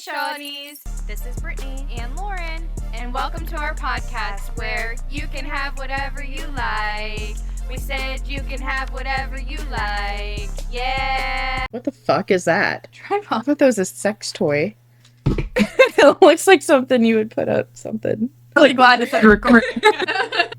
Shawtys! This is Brittany and Lauren, and welcome to our podcast where you can have whatever you like. We said you can have whatever you like. Yeah! What the fuck is that? Tripod. I thought that was a sex toy. It looks like something you would put up something. Really glad it's recording.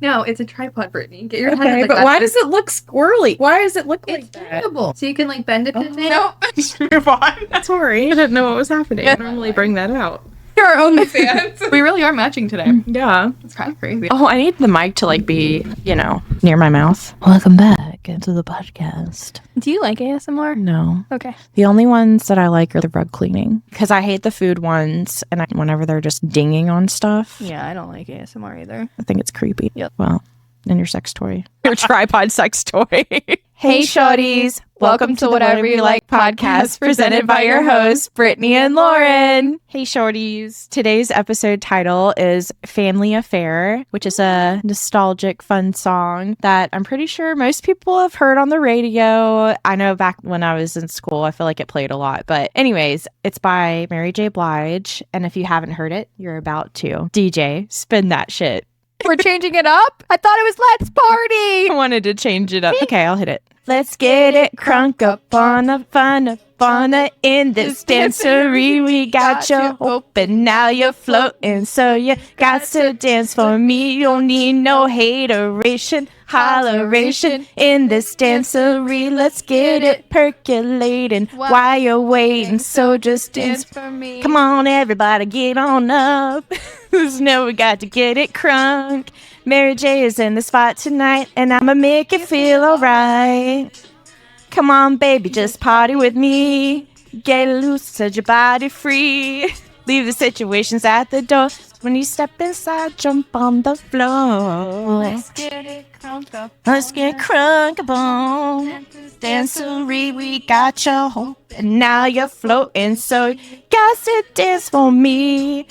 No, it's a tripod, Brittany. Get your head Okay, like but that. why does it look squirrely? Why does it look It's like that? bendable. So you can like bend it to things. Nope. Move on. Sorry, I didn't know what was happening. I normally bring that out. You're our only fans. We really are matching today. Yeah. It's kind of crazy. Oh, I need the mic to like be, near my mouth. Welcome back into the podcast. Do you like ASMR? No. Okay. The only ones that I like are the rug cleaning. Because I hate the food ones, and whenever they're just dinging on stuff, Yeah, I don't like ASMR either. I think it's creepy. Yep. Well, and your sex toy. Your tripod sex toy. Hey, Shawtys! Welcome to Whatever You Like podcast presented by your hosts, Brittany and Lauren. Hey, Shorties. Today's episode title is Family Affair, which is a nostalgic, fun song that I'm pretty sure most people have heard on the radio. I know back when I was in school, I feel like it played a lot. But anyways, it's by Mary J. Blige. And if you haven't heard it, you're about to. DJ, spin that shit. We're changing it up? I thought it was Let's Party! I wanted to change it up. Okay, I'll hit it. Let's get it crunk up on a fun up on a in this dancery. We got you open, now you're floating, so you got to dance for me. You don't need no hateration, holleration in this dancery. Let's get it percolating while you're waiting, so just dance for me. Come on, everybody, get on up. Now we got to get it crunk. Mary J is in the spot tonight, and I'ma make it feel alright. Come on, baby, just party with me. Get loose, set your body free. Leave the situations at the door. When you step inside, jump on the floor. Let's get it crunk up. Let's get crunk up on dancery. We got your hope, and now you're floating, so you got to dance for me.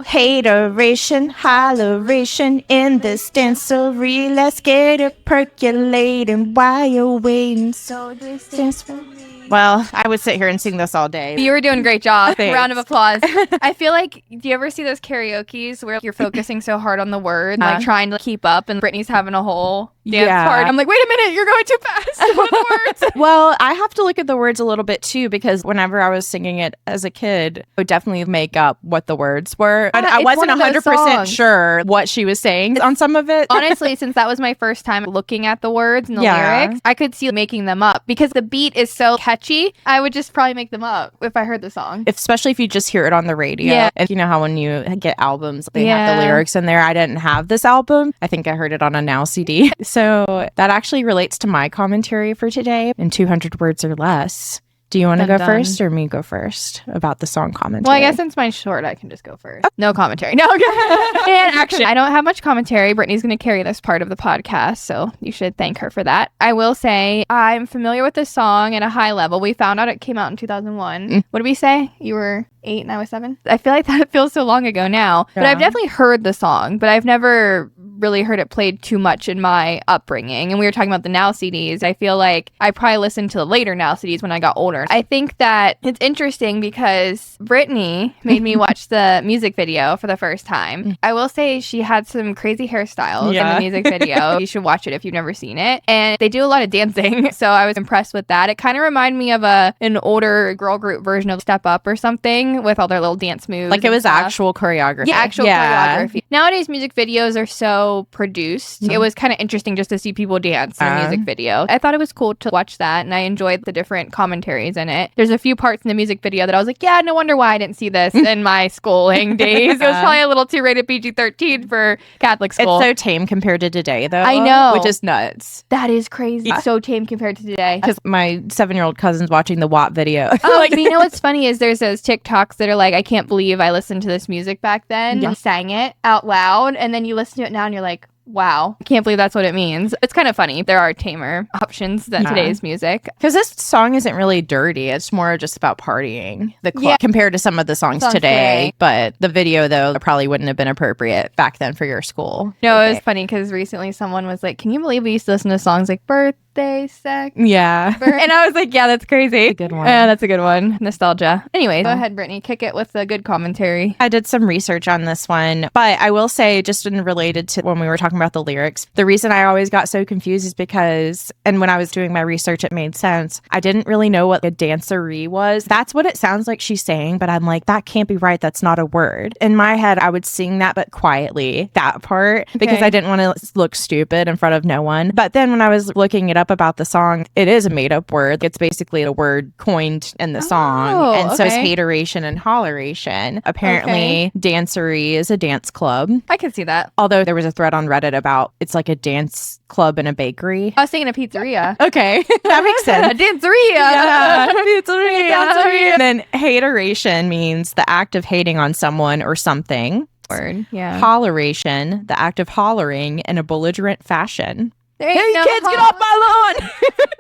Hateration, holleration in this dancery. Let's get it percolating while you're waiting, so just dance for me. Well, I would sit here and sing this all day. You were doing a great job. Thanks. Round of applause. I feel like, do you ever see those karaoke's where you're focusing so hard on the word, like trying to keep up, and Brittany's having a whole dance part? I'm like, wait a minute, you're going too fast with the words. Well, I have to look at the words a little bit too, because whenever I was singing it as a kid, I would definitely make up what the words were. And I wasn't 100% sure what she was saying on some of it. Honestly, since that was my first time looking at the words and the lyrics, I could see making them up because the beat is so catchy. I would just probably make them up if I heard the song. Especially if you just hear it on the radio. Yeah. And you know how when you get albums, they have the lyrics in there. I didn't have this album. I think I heard it on a Now CD. So that actually relates to my commentary for today in 200 words or less. Do you want to go first or me go first about the song commentary? Well, I guess since mine's short, I can just go first. No commentary. No. And action. I don't have much commentary. Brittany's going to carry this part of the podcast, so you should thank her for that. I will say I'm familiar with this song at a high level. We found out it came out in 2001. What did we say? You were 8 and I was 7? I feel like that feels so long ago now. But I've definitely heard the song, but I've never really heard it played too much in my upbringing. And we were talking about the Now CDs. I feel like I probably listened to the later Now CDs when I got older. I think that it's interesting because Brittany made me watch the music video for the first time. I will say she had some crazy hairstyles in the music video. You should watch it if you've never seen it. And they do a lot of dancing, so I was impressed with that. It kind of reminded me of an older girl group version of Step Up or something with all their little dance moves. Like it was actual choreography. Yeah, actual choreography. Nowadays, music videos are so produced. It was kind of interesting just to see people dance in a music video. I thought it was cool to watch that, and I enjoyed the different commentaries in it. There's a few parts in the music video that I was like, yeah, no wonder why I didn't see this in my schooling days. It was probably a little too rated PG-13 for Catholic school. It's so tame compared to today, though. I know. Which is nuts. That is crazy. It's so tame compared to today. Because my 7-year-old cousin's watching the WAP video. Oh, but you know what's funny is there's those TikToks that are like, I can't believe I listened to this music back then and sang it out loud. And then you listen to it now and you're like, wow, I can't believe that's what it means. It's kind of funny. There are tamer options than today's music. Because this song isn't really dirty. It's more just about partying compared to some of the songs today. But the video, though, probably wouldn't have been appropriate back then for your school. No, it was funny because recently someone was like, can you believe we used to listen to songs like Birthday birthday sex. Yeah. And I was like, yeah, that's crazy. Good one. Yeah, that's a good one. Nostalgia. Anyway, go ahead, Brittany. Kick it with the good commentary. I did some research on this one, but I will say, just in related to when we were talking about the lyrics, the reason I always got so confused is because, and when I was doing my research, it made sense. I didn't really know what a dancery was. That's what it sounds like she's saying, but I'm like, that can't be right. That's not a word. In my head, I would sing that, but quietly, that part, because I didn't want to look stupid in front of no one. But then when I was looking it up about the song, it is a made up word. It's basically a word coined in the song. And so is hateration and holleration. Apparently, dancery is a dance club. I can see that. Although there was a thread on Reddit about it's like a dance club in a bakery. I was thinking a pizzeria. Okay, that makes sense. A danceria. Yeah, pizzeria. And then hateration means the act of hating on someone or something. Word. Yeah. Holleration, the act of hollering in a belligerent fashion. There ain't Hey, no kids, get off my lawn!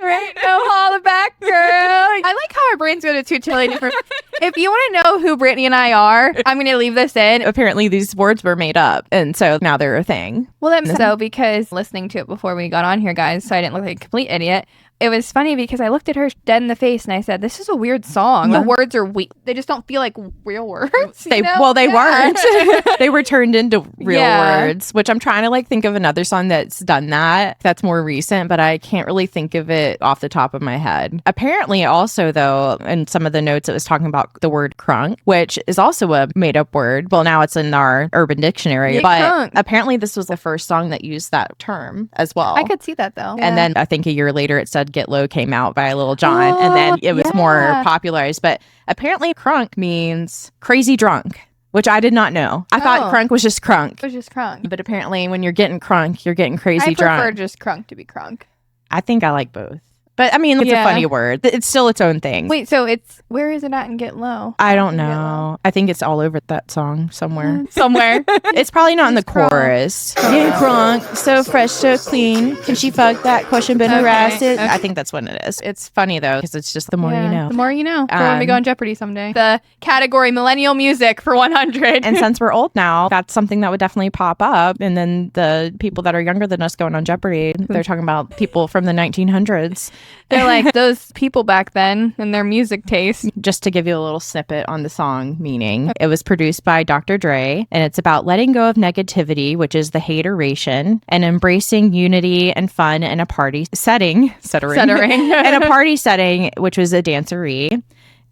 There ain't no holler back, girl. I like how our brains go to two totally different. If you want to know who Brittany and I are, I'm going to leave this in. Apparently, these words were made up, and so now they're a thing. Well, that's so because listening to it before we got on here, guys, so I didn't look like a complete idiot. It was funny because I looked at her dead in the face and I said, this is a weird song. The words are weak. They just don't feel like real words. They weren't. They were turned into real words, which I'm trying to like think of another song that's done that. That's more recent, but I can't really think of it off the top of my head. Apparently also, though, in some of the notes, it was talking about the word crunk, which is also a made up word. Well, now it's in our Urban Dictionary, Yeah, but crunk. Apparently this was the first song that used that term as well. I could see that though. And then I think a year later it said Get Low came out by Lil Jon, and then it was more popularized. But apparently crunk means crazy drunk, which I did not know. I thought crunk was just crunk. It was just crunk. But apparently when you're getting crunk, you're getting crazy drunk. I prefer just crunk to be crunk. I think I like both. But I mean, it's a funny word. It's still its own thing. Wait, so where is it at in Get Low? I don't know. I think it's all over that song somewhere. Somewhere. It's probably not in the chorus. Getting crunk, so fresh, so clean. Can she fuck that question been harassed? Okay. I think that's what it is. It's funny though, because it's just the more you know. The more you know. For when we go on Jeopardy someday. The category Millennial Music for 100. And since we're old now, that's something that would definitely pop up. And then the people that are younger than us going on Jeopardy, they're talking about people from the 1900s. They're like those people back then and their music taste. Just to give you a little snippet on the song meaning, it was produced by Dr. Dre, and it's about letting go of negativity, which is the hateration, and embracing unity and fun in a party setting. In a party setting, which was a dancery.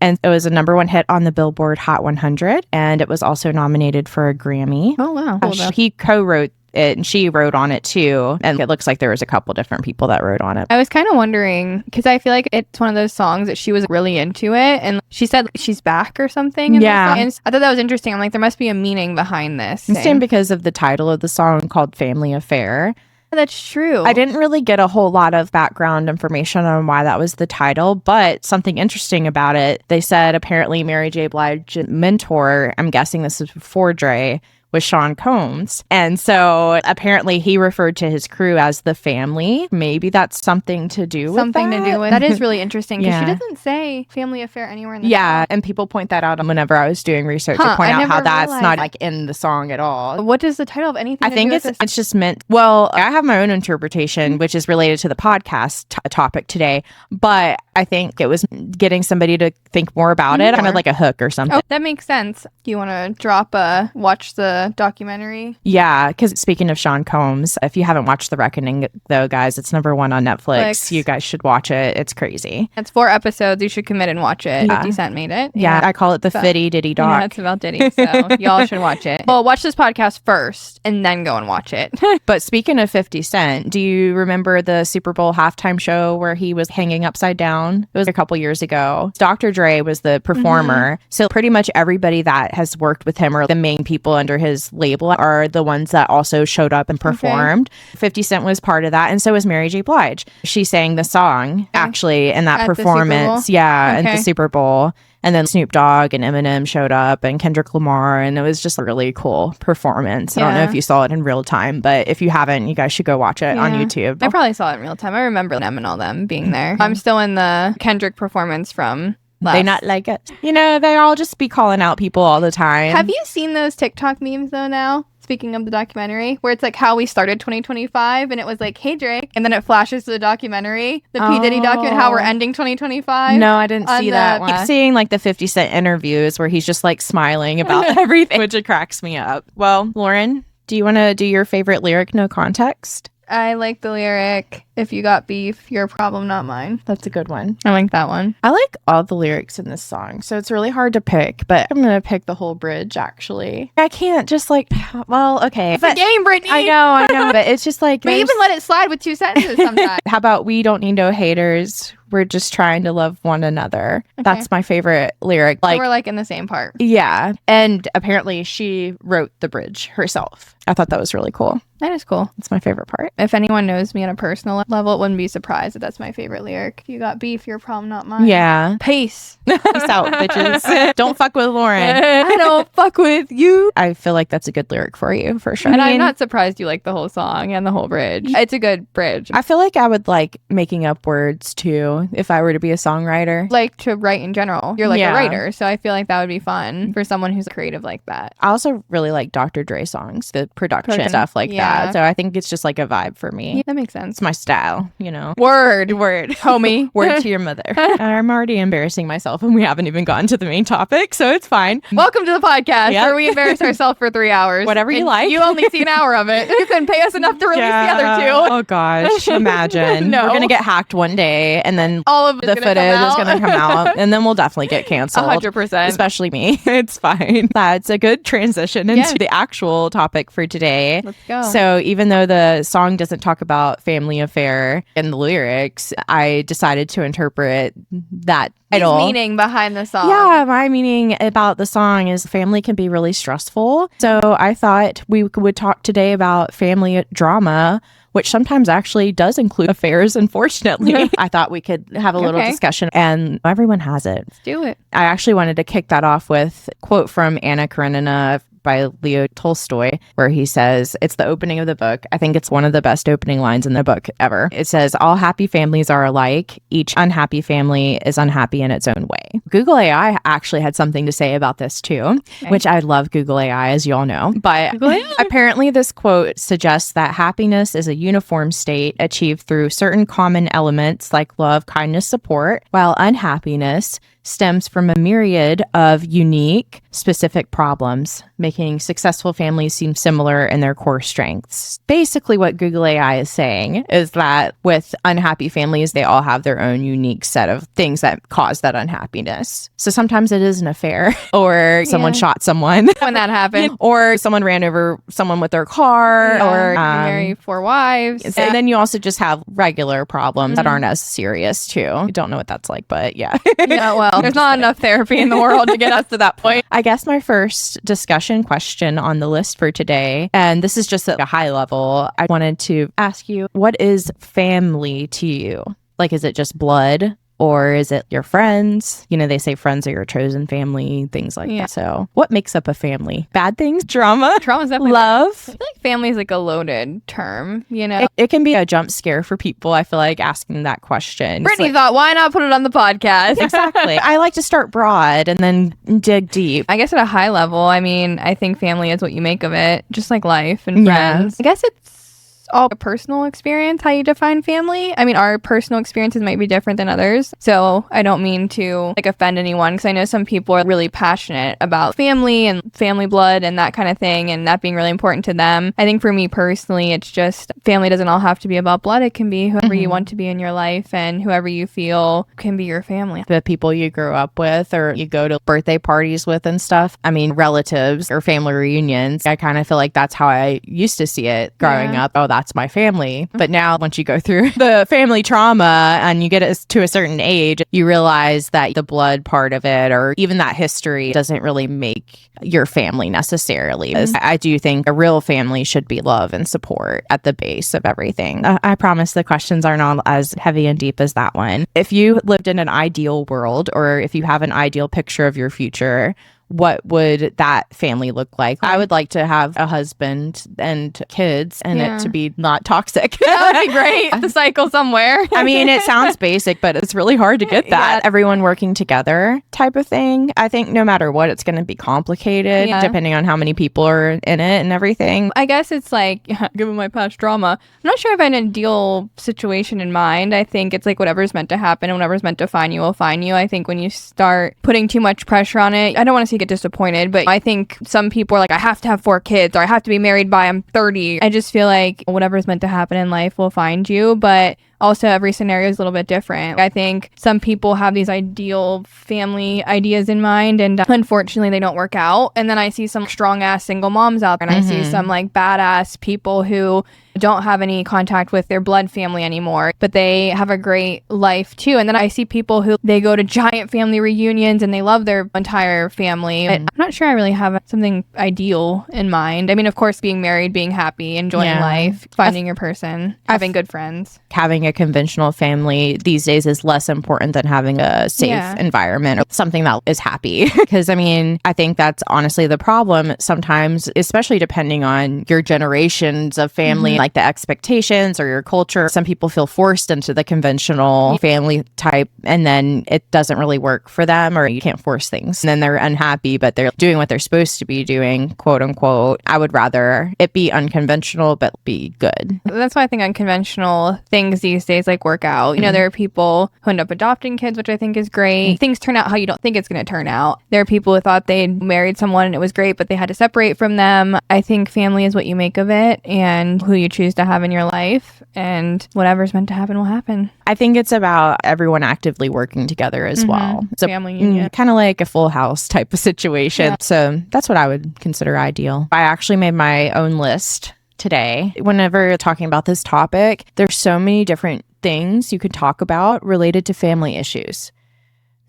And it was a number one hit on the Billboard Hot 100, and it was also nominated for a Grammy. Oh, wow. Cool, he co-wrote it, and she wrote on it too. And it looks like there was a couple different people that wrote on it. I was kind of wondering, because I feel like it's one of those songs that she was really into it. And she said she's back or something. And I thought that was interesting. I'm like, there must be a meaning behind this. Same because of the title of the song called Family Affair. That's true. I didn't really get a whole lot of background information on why that was the title, but something interesting about it, they said apparently Mary J. Blige's mentor, I'm guessing this is before Dre, was Sean Combs. And so apparently he referred to his crew as the family. Maybe that's something to do with that is really interesting because she doesn't say family affair anywhere in the song. And people point that out whenever I was doing research to point out how that's not like in the song at all. What does the title of anything I think it's just meant, well, I have my own interpretation, which is related to the podcast topic today, but I think it was getting somebody to think more about it, kind of like a hook or something. Oh, that makes sense. Do you want to watch the documentary? Yeah, because speaking of Sean Combs, if you haven't watched The Reckoning, though, guys, it's number one on Netflix. You guys should watch it. It's crazy. It's 4 episodes. You should commit and watch it. 50 Cent made it. Yeah, I call it the Fitty Diddy doc. Yeah, it's about Diddy, so y'all should watch it. Well, watch this podcast first and then go and watch it. But speaking of 50 Cent, do you remember the Super Bowl halftime show where he was hanging upside down? It was a couple years ago. Dr. Dre was the performer. So pretty much everybody that has worked with him or the main people under his label are the ones that also showed up and performed. 50 Cent was part of that, and so was Mary J. Blige. She sang the song actually in that performance. At the Super Bowl. And then Snoop Dogg and Eminem showed up and Kendrick Lamar, and it was just a really cool performance. I don't know if you saw it in real time, but if you haven't, you guys should go watch it on YouTube. I probably saw it in real time. I remember them and all them being there. I'm still in the Kendrick performance from They not like it. You know, they all just be calling out people all the time. Have you seen those TikTok memes though now? speaking of the documentary, where it's like how we started 2025 and it was like, hey Drake, and then it flashes to the documentary, the P. Diddy document, how we're ending 2025. No, I didn't see that one. I keep seeing like the 50 Cent interviews where he's just like smiling about everything, which it cracks me up. Well, Lauren, do you want to do your favorite lyric, no context? I like the lyric, if you got beef, your problem, not mine. That's a good one. I like that one. I like all the lyrics in this song, so it's really hard to pick, but I'm going to pick the whole bridge, actually. I can't just like, well, okay. It's a game, Brittany. I know, but it's just like... We even let it slide with 2 sentences sometimes. How about we don't need no haters? We're just trying to love one another. Okay. That's my favorite lyric. Like, so we're like in the same part. Yeah. And apparently she wrote the bridge herself. I thought that was really cool. That is cool. It's my favorite part. If anyone knows me on a personal level, it wouldn't be surprised that that's my favorite lyric. If you got beef, your problem, not mine. Yeah. Peace. Peace out, bitches. Don't fuck with Lauren. I don't fuck with you. I feel like that's a good lyric for you, for sure. And I'm not surprised you like the whole song and the whole bridge. It's a good bridge. I feel like I would like making up words too if I were to be a songwriter. Like to write in general. You're like a writer, so I feel like that would be fun for someone who's creative like that. I also really like Dr. Dre songs, the production stuff like that. So I think it's just like a vibe for me. Yeah, that makes sense. It's my style, you know. Word, homie. Word to your mother. I'm already embarrassing myself and we haven't even gotten to the main topic, so it's fine. Welcome to the podcast where we embarrass ourselves for 3 hours. Whatever you like. You only see an hour of it. You couldn't pay us enough to release the other 2. Oh gosh, imagine. No. We're gonna get hacked one day and then all of the footage is gonna come out and then we'll definitely get canceled. 100%. Especially me. It's fine. That's a good transition into the actual topic for today. Let's go. So even though the song doesn't talk about family affair in the lyrics, I decided to interpret that title. Meaning behind the song. Yeah, my meaning about the song is family can be really stressful. So I thought we would talk today about family drama, which sometimes actually does include affairs, unfortunately. I thought we could have a little discussion, and everyone has it. Let's do it. I actually wanted to kick that off with a quote from Anna Karenina by Leo Tolstoy, where he says, it's the opening of the book. I think it's one of the best opening lines in the book ever. It says, all happy families are alike. Each unhappy family is unhappy in its own way. Google AI actually had something to say about this too, which I love Google AI, as you all know. But apparently this quote suggests that happiness is a uniform state achieved through certain common elements like love, kindness, support, while unhappiness stems from a myriad of unique, specific problems, making successful families seem similar in their core strengths. Basically, what Google AI is saying is that with unhappy families, they all have their own unique set of things that cause that unhappiness. So sometimes it is an affair, or someone shot someone. When that happened. Or someone ran over someone with their car, or marry 4 wives. And then you also just have regular problems that aren't as serious too. I don't know what that's like, but yeah. Yeah, well, there's not enough therapy in the world to get us to that point. I guess my first discussion question on the list for today, and this is just at a high level, I wanted to ask you, what is family to you? Like, is it just blood? Or is it your friends? You know, they say friends are your chosen family, things like that. So what makes up a family? Bad things? Drama? Drama's definitely love? I feel like family is like a loaded term, you know? It can be a jump scare for people, I feel like, asking that question. Brittany thought, why not put it on the podcast? Exactly. I like to start broad and then dig deep. I guess at a high level, I mean, I think family is what you make of it, just like life and friends. I guess it's all a personal experience, how you define family. I mean, our personal experiences might be different than others. So I don't mean to like offend anyone, because I know some people are really passionate about family and family blood and that kind of thing, and that being really important to them. I think for me personally, it's just family doesn't all have to be about blood. It can be whoever you want to be in your life and whoever you feel can be your family. The people you grew up with or you go to birthday parties with and stuff. I mean, relatives or family reunions. I kind of feel like that's how I used to see it growing up. Oh, that's my family. But now once you go through the family trauma and you get to a certain age, you realize that the blood part of it or even that history doesn't really make your family necessarily. I do think a real family should be love and support at the base of everything. I promise the questions are not as heavy and deep as that one. If you lived in an ideal world, or if you have an ideal picture of your future, what would that family look like? I would like to have a husband and kids and it to be not toxic. That would be great. The cycle somewhere. I mean, it sounds basic, but it's really hard to get that. Everyone working together type of thing. I think no matter what, it's going to be complicated depending on how many people are in it and everything. I guess it's like, given my past drama, I'm not sure if I have an ideal situation in mind. I think it's like whatever's meant to happen and whatever's meant to find you will find you. I think when you start putting too much pressure on it, I don't want to say get disappointed, but I think some people are like, I have to have 4 kids or I have to be married by I'm 30. I just feel like whatever's meant to happen in life will find you, but also every scenario is a little bit different. I think some people have these ideal family ideas in mind and unfortunately they don't work out. And then I see some strong ass single moms out there and I see some like badass people who don't have any contact with their blood family anymore, but they have a great life too. And then I see people who they go to giant family reunions and they love their entire family. But I'm not sure I really have something ideal in mind. I mean, of course, being married, being happy, enjoying life, finding your person, having good friends. Having a conventional family these days is less important than having a safe environment or something that is happy. Because I mean, I think that's honestly the problem sometimes, especially depending on your generations of family, like the expectations or your culture. Some people feel forced into the conventional family type and then it doesn't really work for them or you can't force things. And then they're unhappy, but they're doing what they're supposed to be doing, quote unquote. I would rather it be unconventional, but be good. That's why I think unconventional things these days like work out. You know, there are people who end up adopting kids, which I think is great. Things turn out how you don't think it's going to turn out. There are people who thought they married someone and it was great, but they had to separate from them. I think family is what you make of it and who you choose to have in your life, and whatever's meant to happen will happen. I think it's about everyone actively working together as well. It's a family union. Kind of like a Full House type of situation. So that's what I would consider ideal. I actually made my own list today. Whenever talking about this topic, there's so many different things you could talk about related to family issues.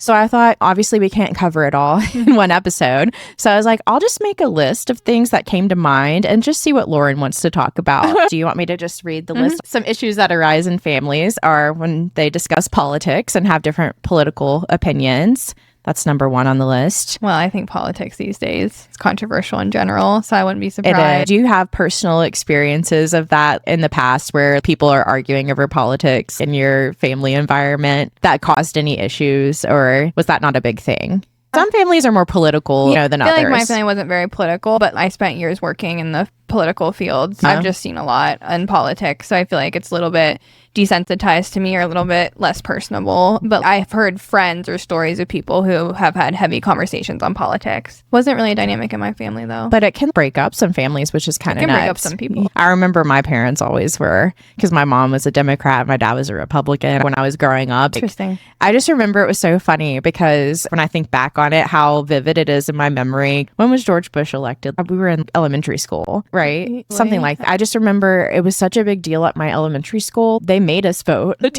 So I thought, obviously, we can't cover it all in one episode. So I was like, I'll just make a list of things that came to mind and just see what Lauren wants to talk about. Do you want me to just read the list? Some issues that arise in families are when they discuss politics and have different political opinions. That's number 1 on the list. Well, I think politics these days is controversial in general, so I wouldn't be surprised. Do you have personal experiences of that in the past where people are arguing over politics in your family environment that caused any issues, or was that not a big thing? Some families are more political, than others. I feel like my family wasn't very political, but I spent years working in the political fields. I've just seen a lot in politics, so I feel like it's a little bit desensitized to me or a little bit less personable. But I've heard friends or stories of people who have had heavy conversations on politics. Wasn't really a dynamic in my family, though. But it can break up some families, which is kind of nuts. It can break up some people. I remember my parents always were, because my mom was a Democrat, my dad was a Republican when I was growing up. Interesting. I just remember it was so funny because when I think back on it, how vivid it is in my memory. When was George Bush elected? We were in elementary school, right? Something like that. I just remember it was such a big deal at my elementary school. They made us vote. The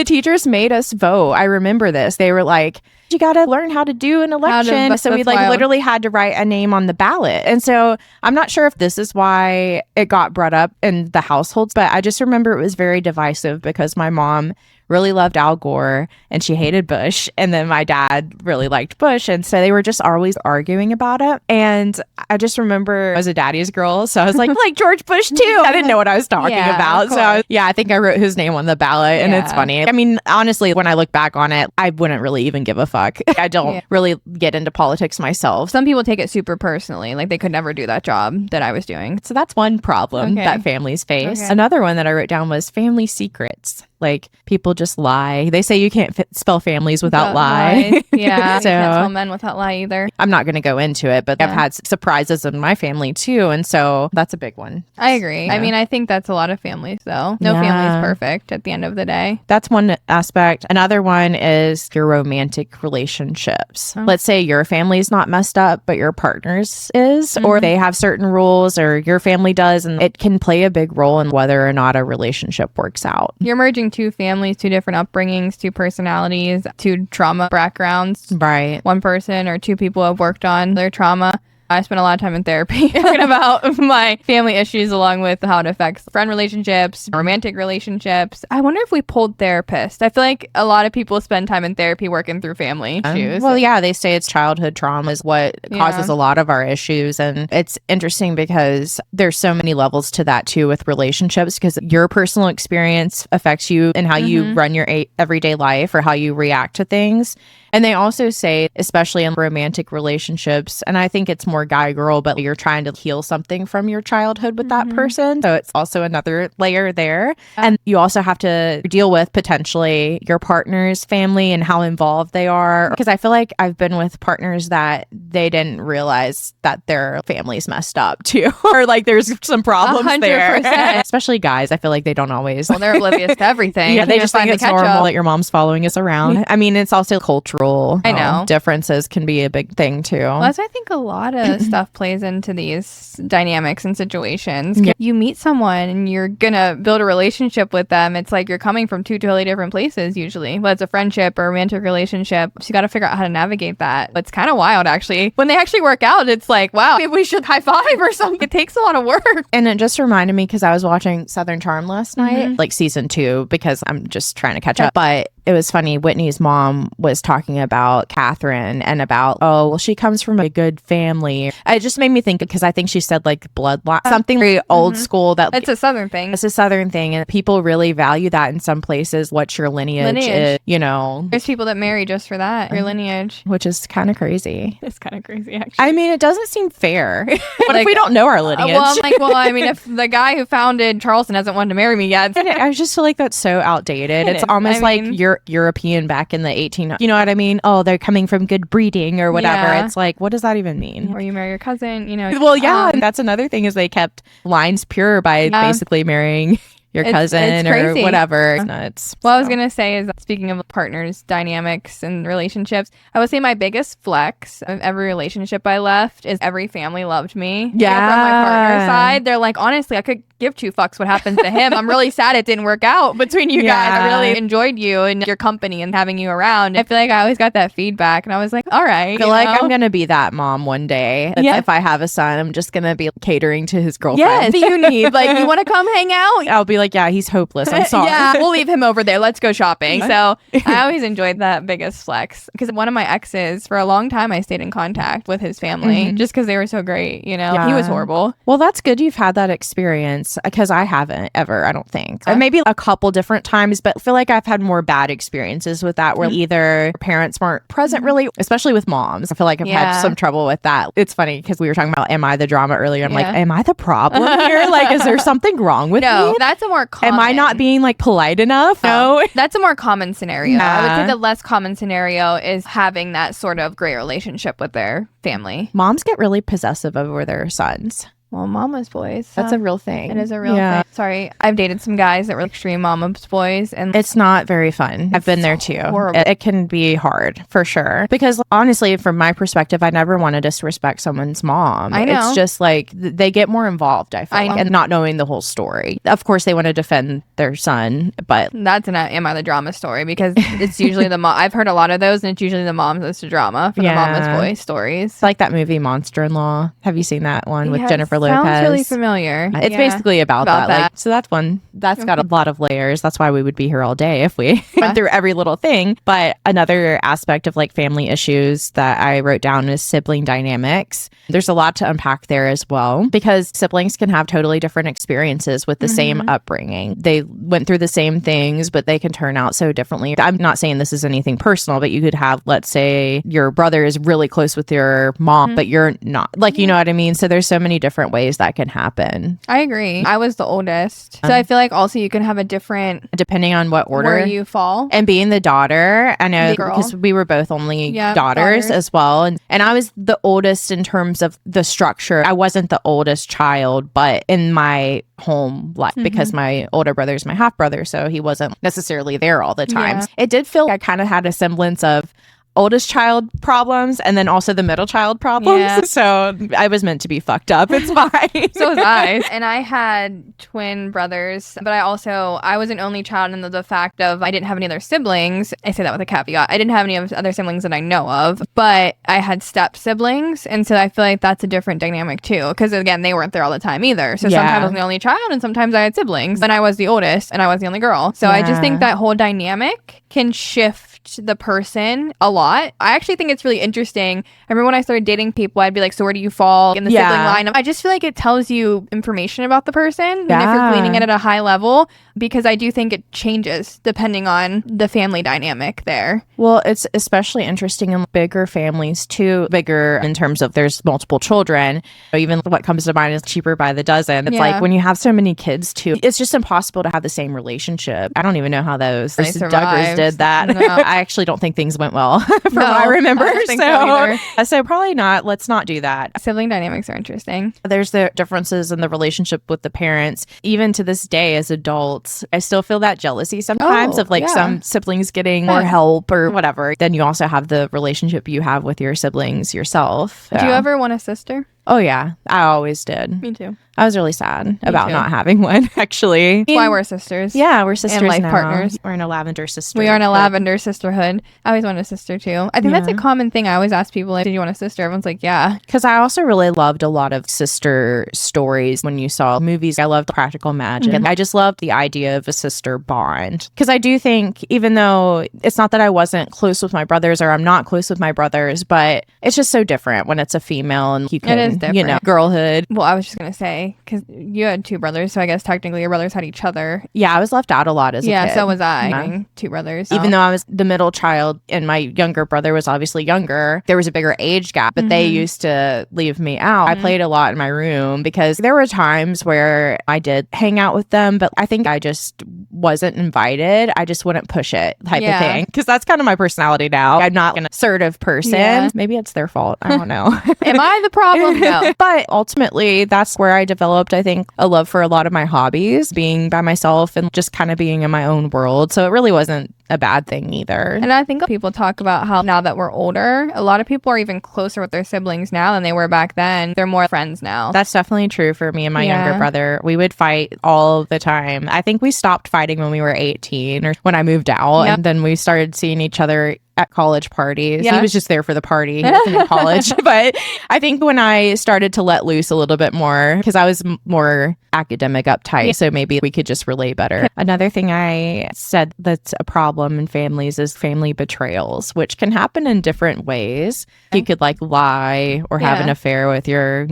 teachers made us vote. I remember this. They were like, you got to learn how to do an election. So we literally had to write a name on the ballot. And so I'm not sure if this is why it got brought up in the households, but I just remember it was very divisive because my mom really loved Al Gore and she hated Bush. And then my dad really liked Bush. And so they were just always arguing about it. And I just remember I was a daddy's girl. So I was like George Bush too. I didn't know what I was talking about. So I think I wrote his name on the ballot and it's funny. I mean, honestly, when I look back on it, I wouldn't really even give a fuck. I don't really get into politics myself. Some people take it super personally. Like they could never do that job that I was doing. So that's one problem that families face. Another one that I wrote down was family secrets. Like people just lie. They say you can't spell families without lie. Yeah. So, you can't spell men without lie either. I'm not going to go into it, but I've had surprises in my family too. And so that's a big one. I agree. Yeah. I mean, I think that's a lot of families though. No family is perfect at the end of the day. That's one aspect. Another one is your romantic relationships. Let's say your family's not messed up, but your partner's is, or they have certain rules or your family does. And it can play a big role in whether or not a relationship works out. You're merging 2 families, 2 different upbringings, 2 personalities, 2 trauma backgrounds. Right. 1 person or 2 people have worked on their trauma. I spent a lot of time in therapy talking about my family issues along with how it affects friend relationships, romantic relationships. I wonder if we pulled therapists. I feel like a lot of people spend time in therapy working through family issues. Well, yeah, they say it's childhood trauma is what causes a lot of our issues. And it's interesting because there's so many levels to that too with relationships, because your personal experience affects you and how you run your everyday life or how you react to things. And they also say, especially in romantic relationships, and I think it's more guy girl, but you're trying to heal something from your childhood with that person. So it's also another layer there. And you also have to deal with potentially your partner's family and how involved they are. Because I feel like I've been with partners that they didn't realize that their family's messed up too. Or like there's some problems 100%. There. Especially guys, I feel like they don't always. Well, they're oblivious to everything. Yeah, they just think it's normal that your mom's following us around. I mean, it's also cultural. I know. Differences can be a big thing too. Well, that's why I think a lot of stuff plays into these dynamics and situations. Yeah. You meet someone and you're gonna build a relationship with them. It's like you're coming from two totally different places usually. Whether it's a friendship or a romantic relationship. So you got to figure out how to navigate that. It's kind of wild actually. When they actually work out, it's like, wow, maybe we should high five or something. It takes a lot of work. And it just reminded me because I was watching Southern Charm last night, like season 2, because I'm just trying to catch up. But it was funny. Whitney's mom was talking about Catherine and about, oh, well, she comes from a good family. It just made me think, because I think she said like bloodline, something very old school. That it's a Southern thing. It's a Southern thing. And people really value that in some places, what your lineage is, you know. There's people that marry just for that, your lineage. Which is kind of crazy. It's kind of crazy, actually. I mean, it doesn't seem fair. What if we don't know our lineage? I mean, if the guy who founded Charleston hasn't wanted to marry me yet. I just feel like that's so outdated. It's almost like you're European back in the 1800s. You know what I mean? Oh, they're coming from good breeding or whatever. Yeah. It's like, what does that even mean? Or you marry your cousin, you know. Well, yeah. And that's another thing, is they kept lines pure by basically marrying your cousin or whatever. It's nuts. Well, I was going to say is, speaking of partners, dynamics and relationships, I would say my biggest flex of every relationship I left is every family loved me. Yeah. From my partner's side, they're like, honestly, I could give two fucks what happens to him. I'm really sad it didn't work out between you guys. I really enjoyed you and your company and having you around. I feel like I always got that feedback and I was like, all right. I feel like I'm going to be that mom one day. Yeah. If I have a son, I'm just going to be catering to his girlfriend. Yes, you need, like, you want to come hang out? I'll be like, yeah, he's hopeless. I'm sorry. Yeah, we'll leave him over there. Let's go shopping. So I always enjoyed that biggest flex, because one of my exes, for a long time, I stayed in contact with his family just because they were so great. You know, he was horrible. Well, that's good you've had that experience, because I haven't ever, I don't think. Maybe a couple different times, but I feel like I've had more bad experiences with that, where either parents weren't present really, especially with moms. I feel like I've had some trouble with that. It's funny because we were talking about, am I the drama earlier? I'm like, am I the problem here? Like, is there something wrong with me? No, that's a more common. Am I not being like polite enough? No. That's a more common scenario. I would say the less common scenario is having that sort of great relationship with their family. Moms get really possessive over their sons. Well, mama's boys. That's a real thing. It is a real thing. Sorry, I've dated some guys that were extreme mama's boys, and it's not very fun. I've been there too. Horrible. It can be hard for sure. Because honestly, from my perspective, I never want to disrespect someone's mom. I know. It's just like they get more involved, I feel, and not knowing the whole story. Of course, they want to defend their son, but that's an am I the drama story, because it's usually the mom. I've heard a lot of those, and it's usually the moms that's the drama for the mama's boy stories. It's like that movie Monster-in-Law. Have you seen that one with Jennifer Lopez? Sounds really familiar. It's basically about that. Like, so that's one. That's got a lot of layers. That's why we would be here all day if we went through every little thing. But another aspect of like family issues that I wrote down is sibling dynamics. There's a lot to unpack there as well, because siblings can have totally different experiences with the same upbringing. They went through the same things, but they can turn out so differently. I'm not saying this is anything personal, but you could have, let's say, your brother is really close with your mom, but you're not. Like, you know what I mean? So there's so many different ways that can happen. I agree. I was the oldest. So I feel like also you can have a different, depending on what order where you fall. And being the daughter, I know because we were both only daughters as well. And I was the oldest in terms of the structure. I wasn't the oldest child, but in my home life, because my older brother is my half brother, so he wasn't necessarily there all the time. It did feel like I kind of had a semblance of, oldest child problems and then also the middle child problems. Yeah. So I was meant to be fucked up. It's fine. So was I. And I had twin brothers, but I was an only child, and the fact of I didn't have any other siblings. I say that with a caveat. I didn't have any other siblings that I know of, but I had step siblings. And so I feel like that's a different dynamic too. Because again, they weren't there all the time either. So sometimes I was the only child and sometimes I had siblings. And I was the oldest and I was the only girl. So I just think that whole dynamic can shift the person a lot. I actually think it's really interesting. I remember when I started dating people, I'd be like, so where do you fall in the sibling line? I just feel like it tells you information about the person. And if you're gleaning it at a high level, because I do think it changes depending on the family dynamic there. Well, it's especially interesting in bigger families too. Bigger in terms of there's multiple children. Even what comes to mind is cheaper by the dozen. It's like when you have so many kids too, it's just impossible to have the same relationship. I don't even know how those Duggars did that. No. I actually don't think things went well from what I remember. So probably not. Let's not do that. Sibling dynamics are interesting. There's the differences in the relationship with the parents. Even to this day as adults, I still feel that jealousy sometimes of like some siblings getting more help or whatever. Then you also have the relationship you have with your siblings yourself. Do you ever want a sister? Oh, yeah. I always did. Me too. I was really sad about not having one, actually. That's why we're sisters. Yeah, we're sisters and life now. partners. We're in a lavender sister. We are in a lavender sisterhood. I always wanted a sister, too. I think that's a common thing. I always ask people, like, did you want a sister? Everyone's like, yeah. Because I also really loved a lot of sister stories when you saw movies. I loved Practical Magic. And I just loved the idea of a sister bond. Because I do think, even though it's not that I wasn't close with my brothers or I'm not close with my brothers, but it's just so different when it's a female and you can, girlhood. Well, I was just going to say, because you had two brothers, so I guess technically your brothers had each other. Yeah, I was left out a lot as a kid. Yeah, so was I, having two brothers. So. Even though I was the middle child and my younger brother was obviously younger, there was a bigger age gap, but they used to leave me out. I played a lot in my room because there were times where I did hang out with them, but I think I just wasn't invited. I just wouldn't push it type of thing. Because that's kind of my personality now. I'm not an assertive person. Yeah. Maybe it's their fault. I don't know. Am I the problem? No. But ultimately, that's where I developed, I think, a love for a lot of my hobbies, being by myself and just kind of being in my own world. So it really wasn't a bad thing either. And I think people talk about how now that we're older, a lot of people are even closer with their siblings now than they were back then. They're more friends now. That's definitely true for me and my younger brother. We would fight all the time. I think we stopped fighting when we were 18 or when I moved out. And then we started seeing each other at college parties. He was just there for the party. He wasn't in college. But I think when I started to let loose a little bit more, because I was more academic uptight, so maybe we could just relate better. Another thing I said that's a problem in families is family betrayals, which can happen in different ways. You could like lie or have an affair with your,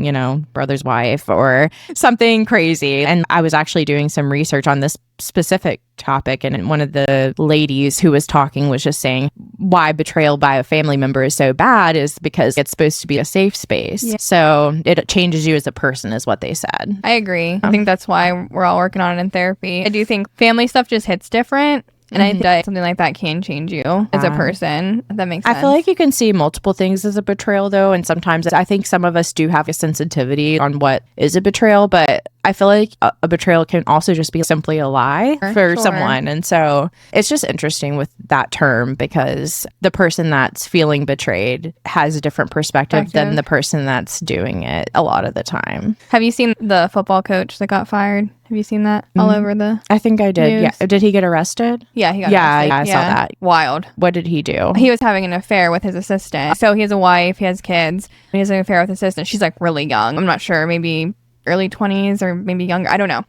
brother's wife or something crazy. And I was actually doing some research on this specific topic, and one of the ladies who was talking was just saying why betrayal by a family member is so bad is because it's supposed to be a safe space. So it changes you as a person is what they said. I agree. I think that's why we're all working on it in therapy. I do think family stuff just hits different. And I think something like that can change you as a person. If that makes sense. I feel like you can see multiple things as a betrayal, though. And sometimes I think some of us do have a sensitivity on what is a betrayal. But I feel like a betrayal can also just be simply a lie for someone. And so it's just interesting with that term because the person that's feeling betrayed has a different perspective than the person that's doing it a lot of the time. Have you seen the football coach that got fired? Have you seen that all over the I think I did. news? Yeah. Did he get arrested? Yeah, he got arrested. Yeah, I saw that. Wild. What did he do? He was having an affair with his assistant. So he has a wife, he has kids. He has an affair with his assistant. She's like really young. I'm not sure, maybe early 20s or maybe younger. I don't know.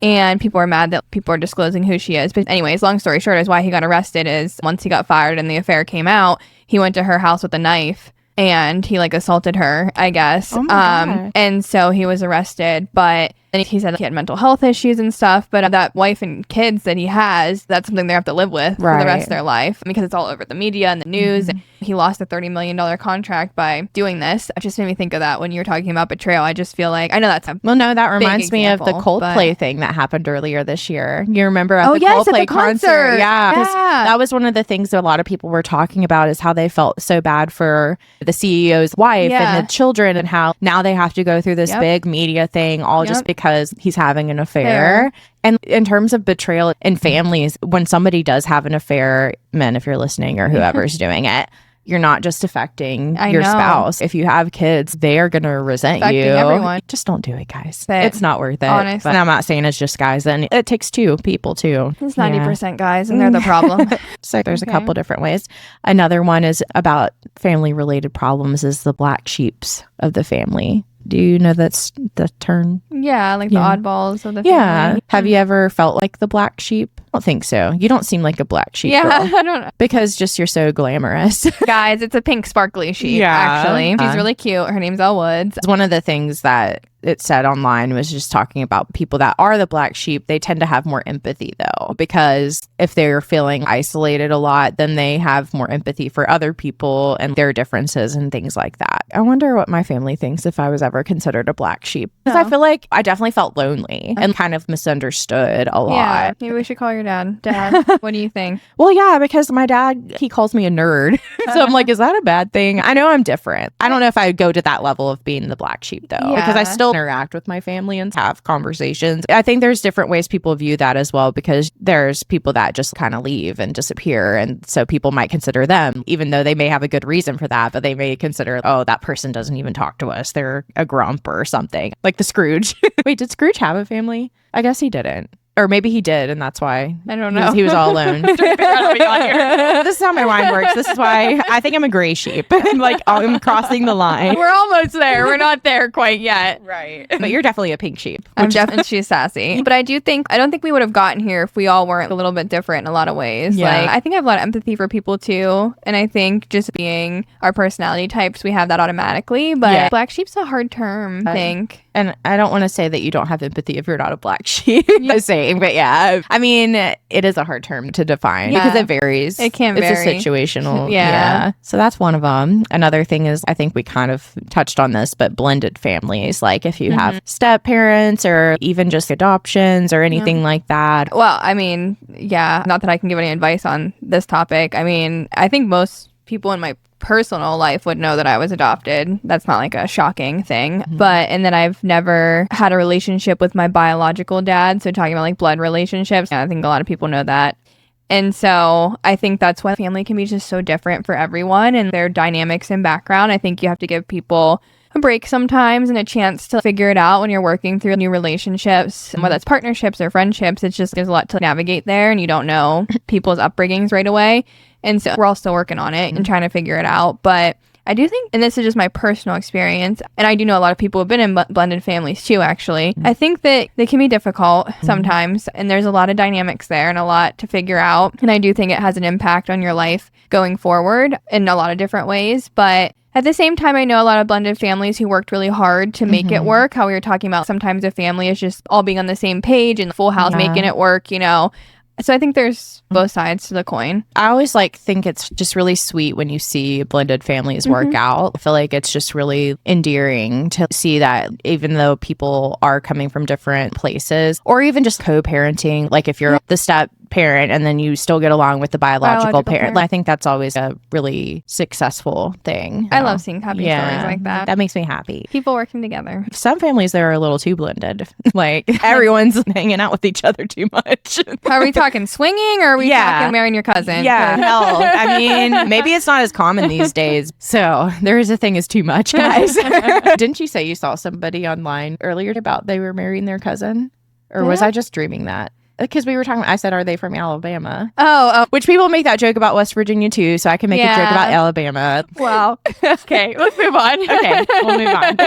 And people are mad that people are disclosing who she is. But anyways, long story short is why he got arrested is once he got fired and the affair came out, he went to her house with a knife and he like assaulted her, I guess. Oh my God. And so he was arrested, but then he said he had mental health issues and stuff, but that wife and kids that he has, that's something they have to live with for the rest of their life because it's all over the media and the news. And he lost a $30 million contract by doing this. It just made me think of that when you're talking about betrayal. I just feel like, I know that's a Well, no, that reminds me of the Coldplay thing that happened earlier this year. You remember at the Coldplay Coldplay concert? Yeah. That was one of the things that a lot of people were talking about is how they felt so bad for the CEO's wife and the children and how now they have to go through this big media thing all just because he's having an affair. And in terms of betrayal in families, when somebody does have an affair, men, if you're listening or whoever's doing it, you're not just affecting I your know. spouse. If you have kids, they are going to resent Affecting you. everyone. Just don't do it, guys. But it's not worth it. honestly. And I'm not saying it's just guys. And it takes two people too. It's 90% guys, and they're the problem. So there's a Okay. couple different ways. Another one is about family related problems is the black sheeps of the family. Do you know that's the term? Yeah, like Yeah. the oddballs of the Yeah. family. Have you ever felt like the black sheep? I don't think so. You don't seem like a black sheep Yeah, girl. I don't know. Because just you're so glamorous. Guys, it's a pink sparkly sheep, Yeah. actually. She's really cute. Her name's Elle Woods. One of the things that it said online was just talking about people that are the black sheep. They tend to have more empathy though, because if they're feeling isolated a lot, then they have more empathy for other people and their differences and things like that. I wonder what my family thinks if I was ever considered a black sheep. Because I feel like I definitely felt lonely and kind of misunderstood a lot. Yeah, maybe we should call your dad. Dad, what do you think? Well, yeah, because my dad, he calls me a nerd. So I'm like, is that a bad thing? I know I'm different. I don't know if I would go to that level of being the black sheep though, because I Yeah. still interact with my family and have conversations. I think there's different ways people view that as well, because there's people that just kind of leave and disappear. And so people might consider them, even though they may have a good reason for that, but they may consider, oh, that person doesn't even talk to us. They're a grump or something. Like the Scrooge. Wait, did Scrooge have a family? I guess he didn't. Or maybe he did, and that's why I don't know. he was all alone. This is how my mind works. This is why I think I'm a gray sheep. I'm crossing the line. We're almost there. We're not there quite yet. Right. But you're definitely a pink sheep. I'm definitely she's sassy. But I don't think we would have gotten here if we all weren't a little bit different in a lot of ways. Yeah. Like I think I have a lot of empathy for people too. And I think just being our personality types, we have that automatically. But Yeah. black sheep's a hard term, I think. And I don't want to say that you don't have empathy if you're not a black sheep. Saying, but yeah. I mean, it is a hard term to define because it varies. It can It's vary. a situational. Yeah. So that's one of them. Another thing is, I think we kind of touched on this, but blended families. Like if you have step parents or even just adoptions or anything like that. Well, I mean, yeah, not that I can give any advice on this topic. I mean, I think most people in my personal life would know that I was adopted. That's not like a shocking thing. And then I've never had a relationship with my biological dad. So talking about like blood relationships, I think a lot of people know that. And so I think that's why family can be just so different for everyone and their dynamics and background. I think you have to give people a break sometimes and a chance to figure it out when you're working through new relationships, whether it's partnerships or friendships. It's just, there's a lot to navigate there and you don't know people's upbringings right away. And so we're all still working on it and trying to figure it out. But I do think, and this is just my personal experience, and I do know a lot of people who have been in blended families too, actually. I think that they can be difficult sometimes, and there's a lot of dynamics there and a lot to figure out. And I do think it has an impact on your life going forward in a lot of different ways. But at the same time, I know a lot of blended families who worked really hard to make it work. How we were talking about sometimes a family is just all being on the same page and the full house making it work, you know. So I think there's both sides to the coin. I always think it's just really sweet when you see blended families work out. I feel like it's just really endearing to see that even though people are coming from different places or even just co-parenting, like if you're the step parent and then you still get along with the biological parent. I think that's always a really successful thing. I love seeing happy stories like that. That makes me happy. People working together. Some families, they're a little too blended. Like everyone's hanging out with each other too much. Are we talking swinging or are we talking marrying your cousin? Yeah, hell. I mean, maybe it's not as common these days. So there is a thing as too much, guys. Didn't you say you saw somebody online earlier about they were marrying their cousin? Or was I just dreaming that? Because we were talking, I said, are they from Alabama? Oh, Which people make that joke about West Virginia too, so I can make a joke about Alabama. wow. Okay, let's move on. Okay, we'll move on.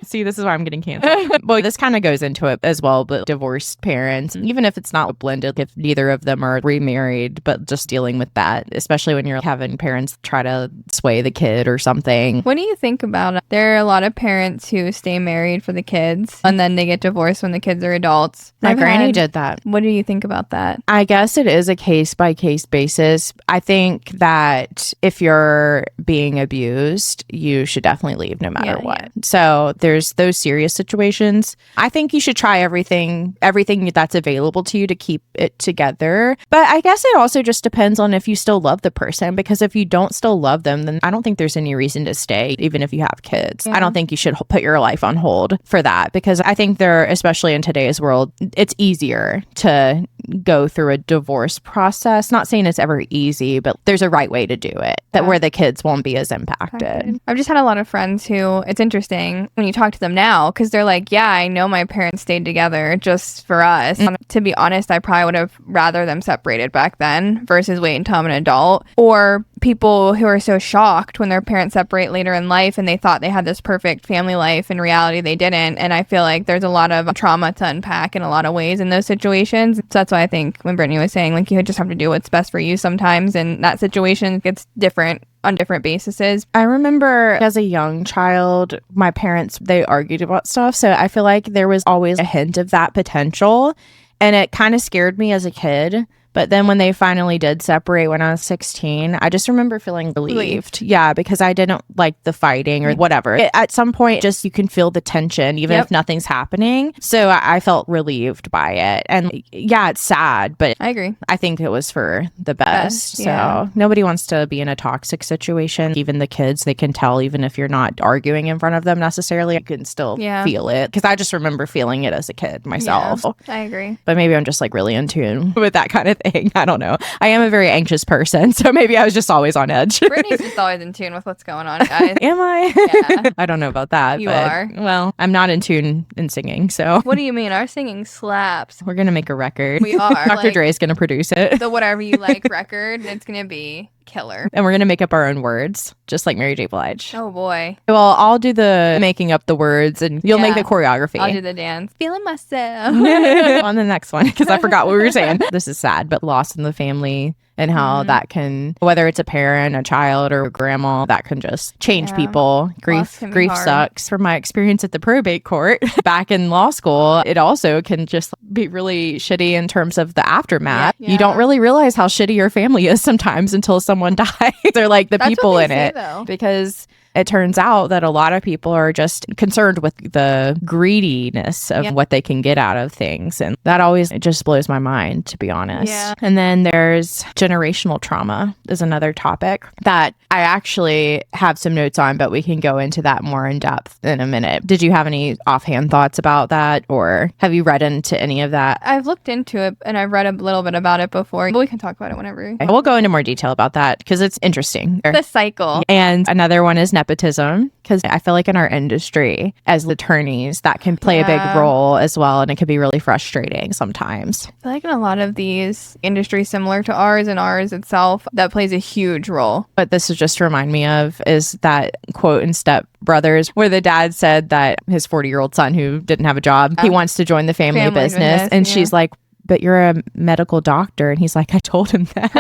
See, this is why I'm getting canceled. Well, this kind of goes into it as well, but divorced parents, even if it's not blended, if neither of them are remarried, but just dealing with that, especially when you're having parents try to sway the kid or something. What do you think about it? There are a lot of parents who stay married for the kids and then they get divorced when the kids are adults. My granny did that. What do you think about that? I guess it is a case by case basis. I think that if you're being abused, you should definitely leave no matter what. So there's those serious situations. I think you should try everything that's available to you to keep it together. But I guess it also just depends on if you still love the person, because if you don't still love them, then I don't think there's any reason to stay, even if you have kids. I don't think you should put your life on hold for that, because I think especially in today's world, it's easier to to go through a divorce process. Not saying it's ever easy, but there's a right way to do it that where the kids won't be as impacted. I've just had a lot of friends who, it's interesting when you talk to them now, because they're like, yeah, I know my parents stayed together just for us. To be honest, I probably would have rather them separated back then versus wait until I'm an adult. Or people who are so shocked when their parents separate later in life and they thought they had this perfect family life. In reality, they didn't. And I feel like there's a lot of trauma to unpack in a lot of ways in those situations. So that's why I think when Brittany was saying, like, you just have to do what's best for you sometimes, and that situation gets different on different bases. I remember as a young child, my parents, they argued about stuff. So I feel like there was always a hint of that potential. And it kind of scared me as a kid. But then when they finally did separate when I was 16, I just remember feeling relieved. Yeah, because I didn't like the fighting or whatever. At some point, just you can feel the tension, even if nothing's happening. So I felt relieved by it. And yeah, it's sad, but I agree. I think it was for the best. So nobody wants to be in a toxic situation. Even the kids, they can tell, even if you're not arguing in front of them necessarily, I can still feel it. Because I just remember feeling it as a kid myself. Yeah, I agree. But maybe I'm just like really in tune with that kind of thing. I don't know. I am a very anxious person, so maybe I was just always on edge. Brittany's just always in tune with what's going on, guys. Am I? Yeah. I don't know about that. You but, are. Well, I'm not in tune in singing, so. What do you mean? Our singing slaps. We're going to make a record. We are. Dr. Dre is going to produce it. The Whatever You Like record, it's going to be killer. And we're going to make up our own words, just like Mary J. Blige. Oh, boy. Well, I'll do the making up the words and you'll make the choreography. I'll do the dance. Feeling myself. On the next one, because I forgot what we were saying. This is sad, but loss in the family and how that can, whether it's a parent, a child, or a grandma, that can just change people. Grief sucks. From my experience at the probate court back in law school, it also can just be really shitty in terms of the aftermath. You don't really realize how shitty your family is sometimes until someone dies. They're like the people in it. Because it turns out that a lot of people are just concerned with the greediness of what they can get out of things. And that always just blows my mind, to be honest. Yeah. And then there's generational trauma is another topic that I actually have some notes on, but we can go into that more in depth in a minute. Did you have any offhand thoughts about that, or have you read into any of that? I've looked into it and I've read a little bit about it before, but we can talk about it whenever. We'll go into more detail about that because it's interesting. The cycle. And another one is nepotism, because I feel like in our industry as attorneys that can play a big role as well, and it can be really frustrating sometimes. I feel like in a lot of these industries similar to ours and ours itself, that plays a huge role. But this is just to remind me of is that quote in Step Brothers where the dad said that his 40-year-old son who didn't have a job, he wants to join the family business. And she's like, but you're a medical doctor. And he's like, I told him that.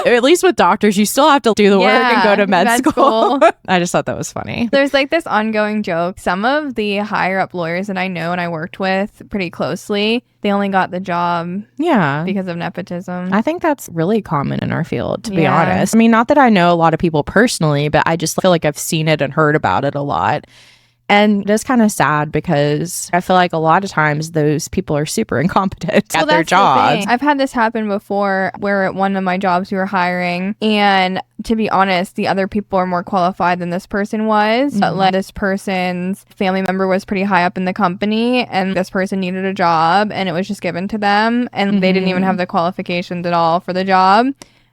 At least with doctors, you still have to do the work and go to med school. I just thought that was funny. There's like this ongoing joke. Some of the higher up lawyers that I know and I worked with pretty closely, they only got the job because of nepotism. I think that's really common in our field, to be honest. I mean, not that I know a lot of people personally, but I just feel like I've seen it and heard about it a lot. And it's kind of sad because I feel like a lot of times those people are super incompetent at their jobs. I've had this happen before where at one of my jobs we were hiring, and to be honest, the other people are more qualified than this person was. But this person's family member was pretty high up in the company, and this person needed a job and it was just given to them, and they didn't even have the qualifications at all for the job.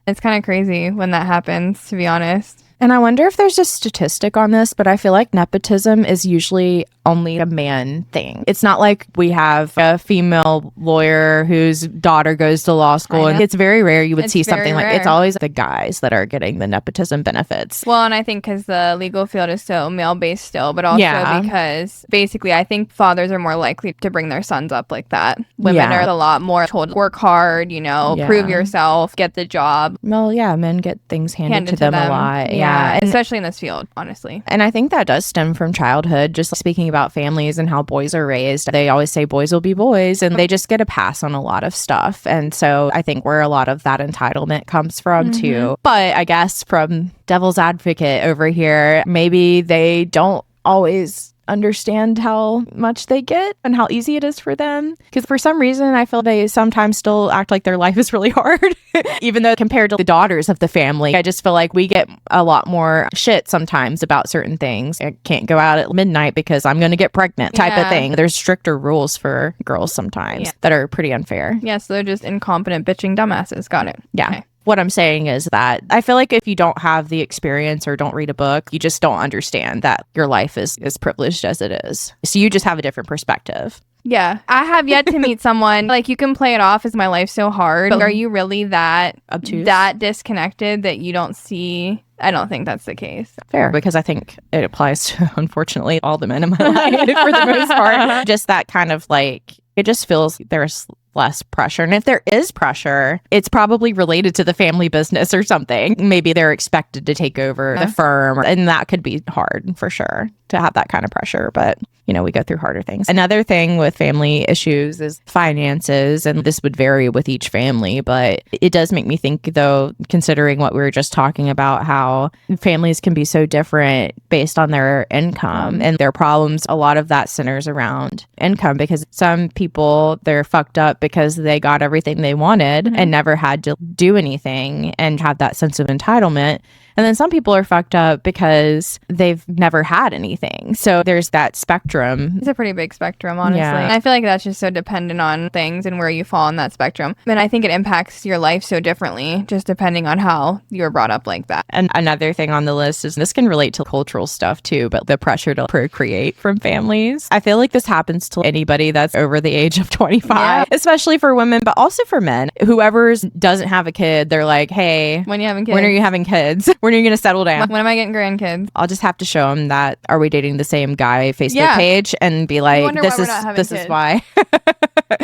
It's kind of crazy when that happens, to be honest. And I wonder if there's a statistic on this, but I feel like nepotism is usually only a man thing. It's not like we have a female lawyer whose daughter goes to law school. And it's very rare you would see something like it's always the guys that are getting the nepotism benefits. Well, and I think because the legal field is so male-based still, but also because basically I think fathers are more likely to bring their sons up like that. Women are a lot more told work hard, prove yourself, get the job. Well, men get things handed to them a lot. Yeah, especially in this field, honestly. And I think that does stem from childhood. Just speaking about families and how boys are raised, they always say boys will be boys, and they just get a pass on a lot of stuff. And so I think where a lot of that entitlement comes from too. But I guess from devil's advocate over here, maybe they don't always understand how much they get and how easy it is for them. Because for some reason, I feel they sometimes still act like their life is really hard, even though compared to the daughters of the family, I just feel like we get a lot more shit sometimes about certain things. I can't go out at midnight because I'm going to get pregnant type of thing. There's stricter rules for girls sometimes that are pretty unfair. Yeah, so they're just incompetent, bitching dumbasses. Got it. Yeah. Okay. What I'm saying is that I feel like if you don't have the experience or don't read a book, you just don't understand that your life is as privileged as it is. So you just have a different perspective. Yeah. I have yet to meet someone, like, you can play it off as my life's so hard, but are you really that obtuse, that disconnected that you don't see? I don't think that's the case. Fair, because I think it applies to, unfortunately, all the men in my life for the most part. Just that kind of like, it just feels there's less pressure. And if there is pressure, it's probably related to the family business or something. Maybe they're expected to take over the firm, and that could be hard for sure to have that kind of pressure. But, you know, we go through harder things. Another thing with family issues is finances, and this would vary with each family, but it does make me think, though, considering what we were just talking about, how families can be so different based on their income and their problems. A lot of that centers around income, because some people, they're fucked up because they got everything they wanted and never had to do anything and have that sense of entitlement. And then some people are fucked up because they've never had anything. So there's that spectrum. It's a pretty big spectrum, honestly. Yeah. And I feel like that's just so dependent on things and where you fall on that spectrum. And I think it impacts your life so differently, just depending on how you were brought up like that. And another thing on the list is, this can relate to cultural stuff too, but the pressure to procreate from families. I feel like this happens to anybody that's over the age of 25, especially for women, but also for men. Whoever doesn't have a kid, they're like, hey, when are you having kids? When are you having kids? When are you going to settle down? When am I getting grandkids? I'll just have to show them that, are we dating the same guy Facebook page, and be like, this is why.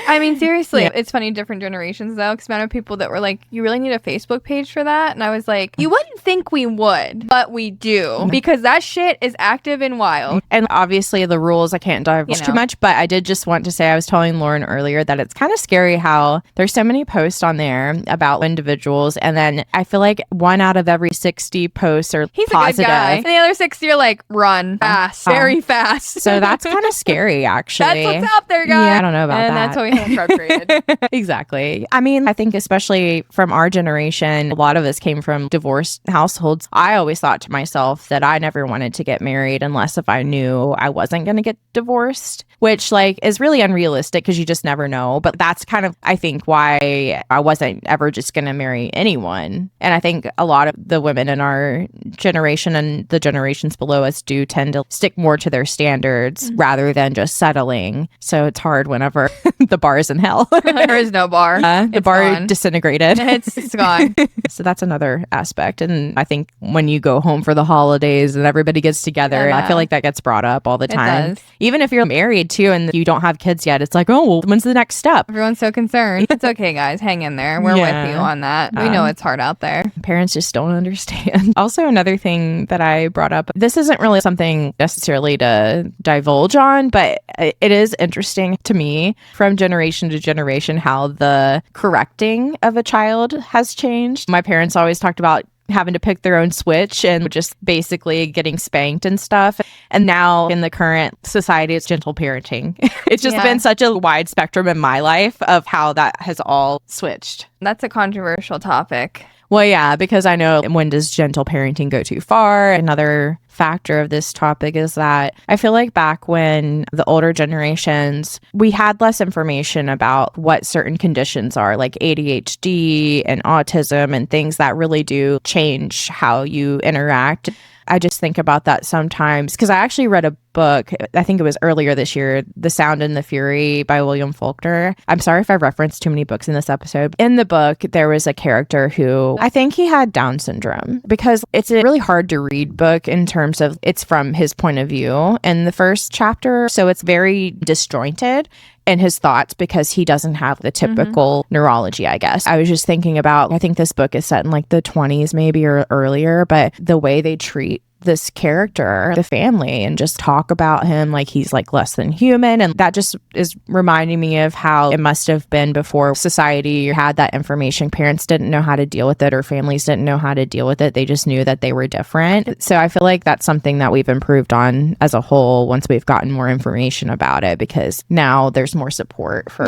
I mean, seriously, it's funny, different generations though, because amount of people that were like, you really need a Facebook page for that? And I was like, you wouldn't think we would, but we do, because that shit is active and wild. And obviously the rules, I can't divulge too much, but I did just want to say, I was telling Lauren earlier that it's kind of scary how there's so many posts on there about individuals, and then I feel like 1 out of every 60 posts are He's positive. A good guy. And the other 60 are like, run fast, very fast. So that's kind of scary, actually. That's what's up there, guys. Yeah, I don't know about that. And that's what we have incorporated. Exactly. I mean, I think especially from our generation, a lot of us came from divorced households. I always thought to myself that I never wanted to get married unless if I knew I wasn't going to get divorced, which like is really unrealistic because you just never know. But that's kind of, I think, why I wasn't ever just going to marry anyone. And I think a lot of the women in our generation and the generations below us do tend to stick more to their standards rather than just settling. So it's hard whenever the bar is in hell. There is no bar. The bar disintegrated. It's gone. So that's another aspect. And I think when you go home for the holidays and everybody gets together, I feel like that gets brought up all the time. Does. Even if you're married too and you don't have kids yet, it's like, oh, well, when's the next step? Everyone's so concerned. It's okay, guys. Hang in there. We're with you on that. We know it's hard out there. Parents just don't understand. Also, another thing that I brought up, this isn't really something necessarily to divulge on, but it is interesting to me from generation to generation how the correcting of a child has changed. My parents always talked about having to pick their own switch and just basically getting spanked and stuff. And now in the current society, it's gentle parenting. It's just been such a wide spectrum in my life of how that has all switched. That's a controversial topic. Well, yeah, because I know, when does gentle parenting go too far? Another factor of this topic is that I feel like back when the older generations, we had less information about what certain conditions are, like ADHD and autism and things that really do change how you interact. I just think about that sometimes because I actually read a book, I think it was earlier this year, The Sound and the Fury by William Faulkner. I'm sorry if I referenced too many books in this episode. In the book, there was a character who I think he had Down syndrome, because it's a really hard to read book in terms of it's from his point of view in the first chapter. So it's very disjointed in his thoughts because he doesn't have the typical neurology, I guess. I was just thinking about, I think this book is set in like the 20s maybe or earlier, but the way they treat this character, the family, and just talk about him like he's like less than human. And that just is reminding me of how it must have been before society had that information. Parents didn't know how to deal with it, or families didn't know how to deal with it. They just knew that they were different. So I feel like that's something that we've improved on as a whole once we've gotten more information about it, because now there's more support for,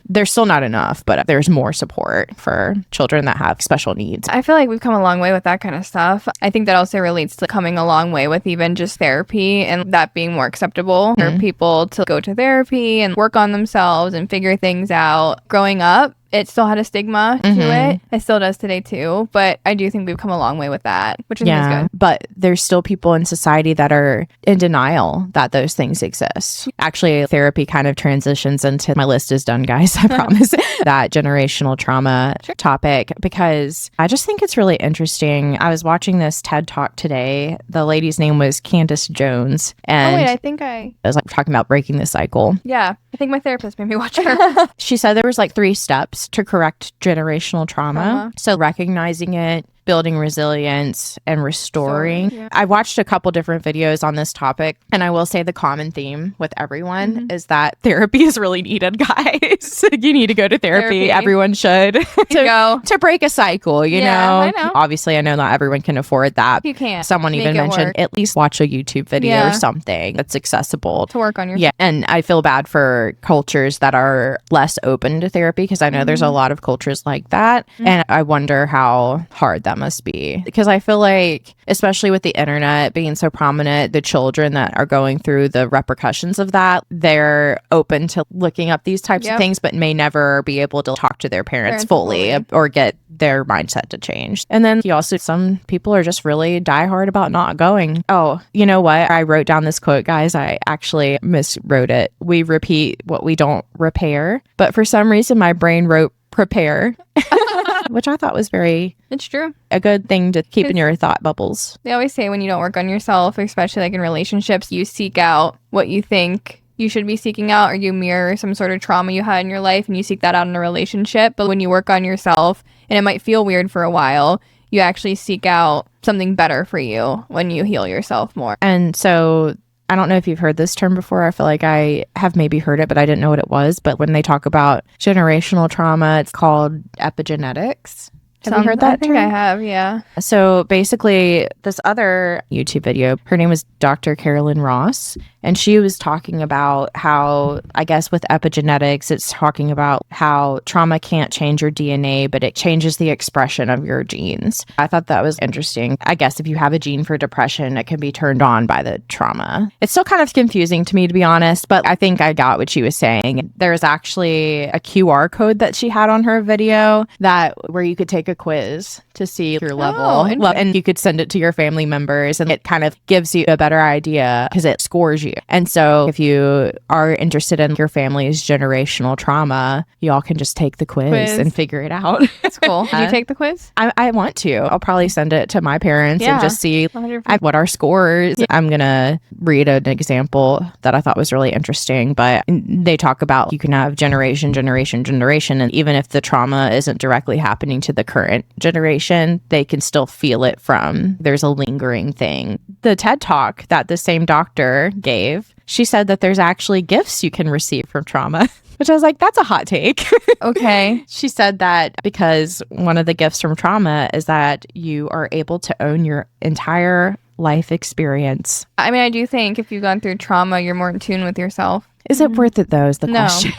there's still not enough, but there's more support for children that have special needs. I feel like we've come a long way with that kind of stuff. I think that also relates to coming a long way with even just therapy, and that being more acceptable for people to go to therapy and work on themselves and figure things out. Growing up, it still had a stigma to it. It still does today too. But I do think we've come a long way with that, which I think is good. But there's still people in society that are in denial that those things exist. Actually, therapy kind of transitions into my list is done, guys. I promise. That generational trauma topic, because I just think it's really interesting. I was watching this TED Talk today. The lady's name was Candace Jones. And I think I was like talking about breaking the cycle. Yeah. I think my therapist made me watch her. She said there was like 3 steps to correct generational trauma. So recognizing it, building resilience, and restoring. I watched a couple different videos on this topic, and I will say the common theme with everyone is that therapy is really needed, guys. You need to go to therapy. Everyone should to break a cycle, you know? I know. Obviously, I know not everyone can afford that. You can't. Someone even mentioned at least watch a YouTube video or something that's accessible to work on your and I feel bad for cultures that are less open to therapy, because I know there's a lot of cultures like that, and I wonder how hard that must be, because I feel like, especially with the internet being so prominent, the children that are going through the repercussions of that, they're open to looking up these types of things, but may never be able to talk to their parents fully or get their mindset to change. And then some people are just really diehard about not going. Oh, you know what? I wrote down this quote, guys. I actually miswrote it. We repeat what we don't repair. But for some reason, my brain wrote prepare, which I thought was it's true. A good thing to keep in your thought bubbles. They always say when you don't work on yourself, especially like in relationships, you seek out what you think you should be seeking out, or you mirror some sort of trauma you had in your life and you seek that out in a relationship. But when you work on yourself, and it might feel weird for a while, you actually seek out something better for you when you heal yourself more. And so I don't know if you've heard this term before. I feel like I have maybe heard it, but I didn't know what it was. But when they talk about generational trauma, it's called epigenetics. Have you heard that term? I think I have, yeah. So basically, this other YouTube video, her name was Dr. Carolyn Ross, and she was talking about how, I guess with epigenetics, it's talking about how trauma can't change your DNA, but it changes the expression of your genes. I thought that was interesting. I guess if you have a gene for depression, it can be turned on by the trauma. It's still kind of confusing to me, to be honest, but I think I got what she was saying. There's actually a QR code that she had on her video where you could take a quiz to see your level, and you could send it to your family members, and it kind of gives you a better idea because it scores you. And so if you are interested in your family's generational trauma, y'all can just take the quiz and figure it out. That's cool. Did you take the quiz? I want to. I'll probably send it to my parents and just see what our score is. I'm going to read an example that I thought was really interesting, but they talk about you can have generation, and even if the trauma isn't directly happening to the current generation, they can still feel it from there's a lingering thing. The TED Talk that the same doctor gave, she said that there's actually gifts you can receive from trauma. Which I was like, that's a hot take. Okay. She said that because one of the gifts from trauma is that you are able to own your entire life experience. I mean, I do think if you've gone through trauma, you're more in tune with yourself. Is it worth it, though, is the question.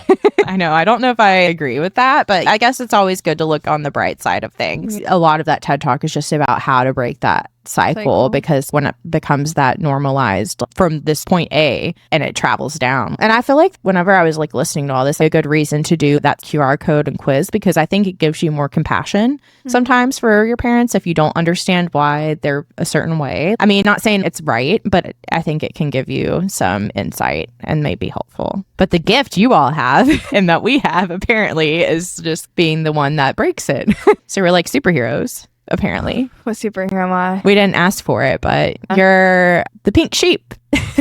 I know. I don't know if I agree with that, but I guess it's always good to look on the bright side of things. A lot of that TED Talk is just about how to break that cycle, because when it becomes that normalized from this point A and it travels down. And I feel like whenever I was like listening to all this, a good reason to do that QR code and quiz, because I think it gives you more compassion sometimes for your parents if you don't understand why they're a certain way. I mean, not saying it's right, but I think it can give you some insight and may be helpful. But the gift you all have and that we have apparently is just being the one that breaks it. So we're like superheroes. Apparently. What superhero am I? We didn't ask for it, but you're The pink sheep.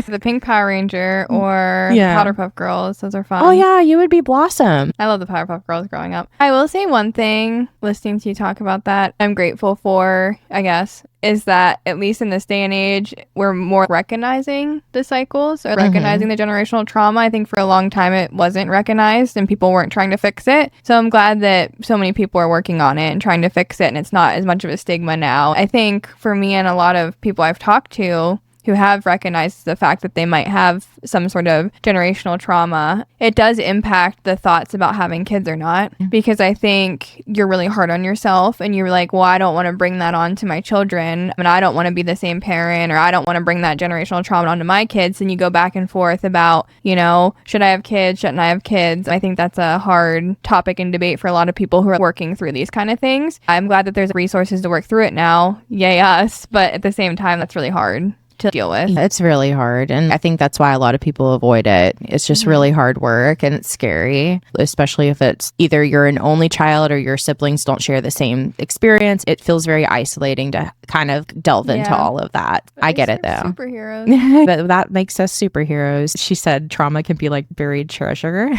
The pink Power Ranger or Powderpuff Girls. Those are fun. Oh, yeah. You would be Blossom. I love the Powerpuff Girls growing up. I will say one thing, listening to you talk about that, I'm grateful for, I guess, is that at least in this day and age, we're more recognizing the cycles or recognizing the generational trauma. I think for a long time it wasn't recognized and people weren't trying to fix it. So I'm glad that so many people are working on it and trying to fix it, and it's not as much of a stigma now. I think for me and a lot of people I've talked to who have recognized the fact that they might have some sort of generational trauma, it does impact the thoughts about having kids or not. Because I think you're really hard on yourself and you're like, well, I don't want to bring that on to my children. And I don't want to be the same parent, or I don't want to bring that generational trauma onto my kids. And you go back and forth about, you know, should I have kids? Shouldn't I have kids? I think that's a hard topic and debate for a lot of people who are working through these kind of things. I'm glad that there's resources to work through it now. Yay us. But at the same time, that's really hard to deal with. It's really hard, and I think that's why a lot of people avoid it. It's just really hard work, and it's scary, especially if it's either you're an only child or your siblings don't share the same experience. It feels very isolating to kind of delve into all of that. But I get it though. Superheroes. But that makes us superheroes. She said trauma can be like buried treasure.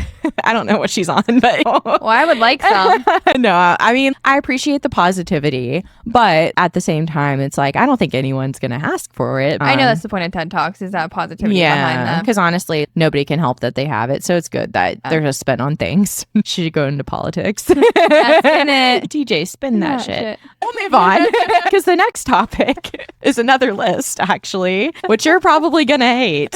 I don't know what she's on, but well, I would like some. No, I mean, I appreciate the positivity, but at the same time, it's like, I don't think anyone's going to ask for it. I know that's the point of TED Talks, is that positivity behind them. Because honestly, nobody can help that they have it. So it's good that there's a spin on things. She should go into politics. Spin it. DJ, spin that shit. We'll move on. Because the next topic is another list, actually, which you're probably going to hate.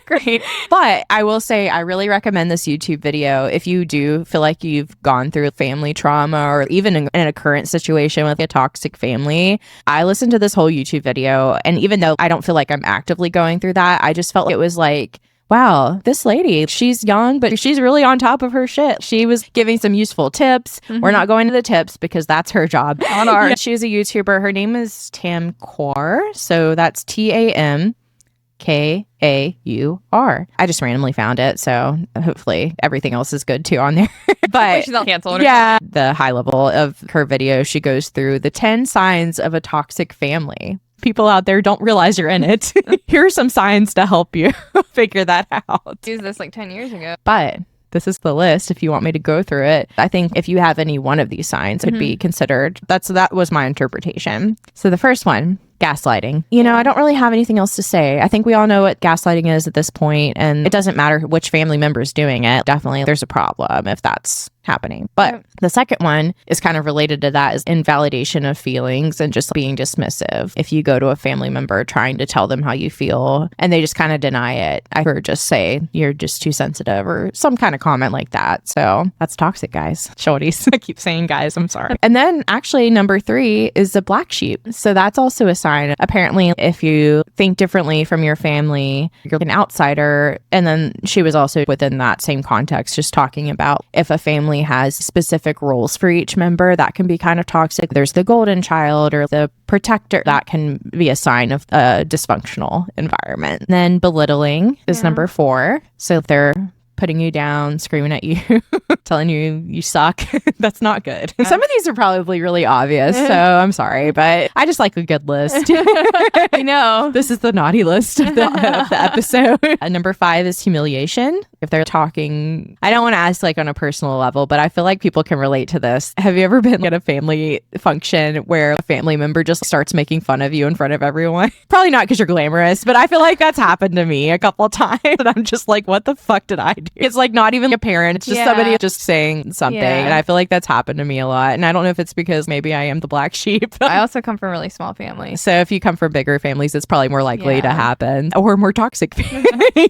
Great. But I will say, I really recommend this YouTube video if you do feel like you've gone through family trauma or even in a current situation with a toxic family. I listened to this whole YouTube video, and even though I don't feel like I'm actively going through that, I just felt it was like, wow, this lady, she's young, but she's really on top of her shit. She was giving some useful tips. We're not going to the tips because that's her job. On ours. She's a YouTuber. Her name is Tam Kaur. So that's TAMKAUR. I just randomly found it, so hopefully everything else is good too on there. But she's not canceled. Yeah, the high level of her video, she goes through the 10 signs of a toxic family. People out there don't realize you're in it. Here are some signs to help you figure that out. Used this like 10 years ago. But this is the list if you want me to go through it. I think if you have any one of these signs, it would be considered. That was my interpretation. So the first one, gaslighting. You know, I don't really have anything else to say. I think we all know what gaslighting is at this point, and it doesn't matter which family member is doing it. Definitely there's a problem if that's happening. But the second one is kind of related to that, is invalidation of feelings and just being dismissive. If you go to a family member trying to tell them how you feel and they just kind of deny it, I heard just say you're just too sensitive or some kind of comment like that. So that's toxic, guys. Shawtys. I keep saying guys, I'm sorry. And then actually number 3 is the black sheep. So that's also a sign. Apparently, if you think differently from your family, you're an outsider. And then she was also within that same context, just talking about if a family has specific roles for each member, that can be kind of toxic. There's the golden child or the protector. That can be a sign of a dysfunctional environment. And then belittling is number 4. So if they're putting you down, screaming at you, telling you suck, that's not good. Some of these are probably really obvious, so I'm sorry, but I just like a good list. I know. This is the naughty list of the episode. Number 5 is humiliation. If they're talking, I don't want to ask like on a personal level, but I feel like people can relate to this. Have you ever been at a family function where a family member just starts making fun of you in front of everyone? Probably not because you're glamorous, but I feel like that's happened to me a couple of times. And I'm just like, what the fuck did I do? It's like not even a parent. It's just somebody just saying something. And I feel like that's happened to me a lot. And I don't know if it's because maybe I am the black sheep. I also come from really small families. So if you come from bigger families, it's probably more likely to happen, or more toxic,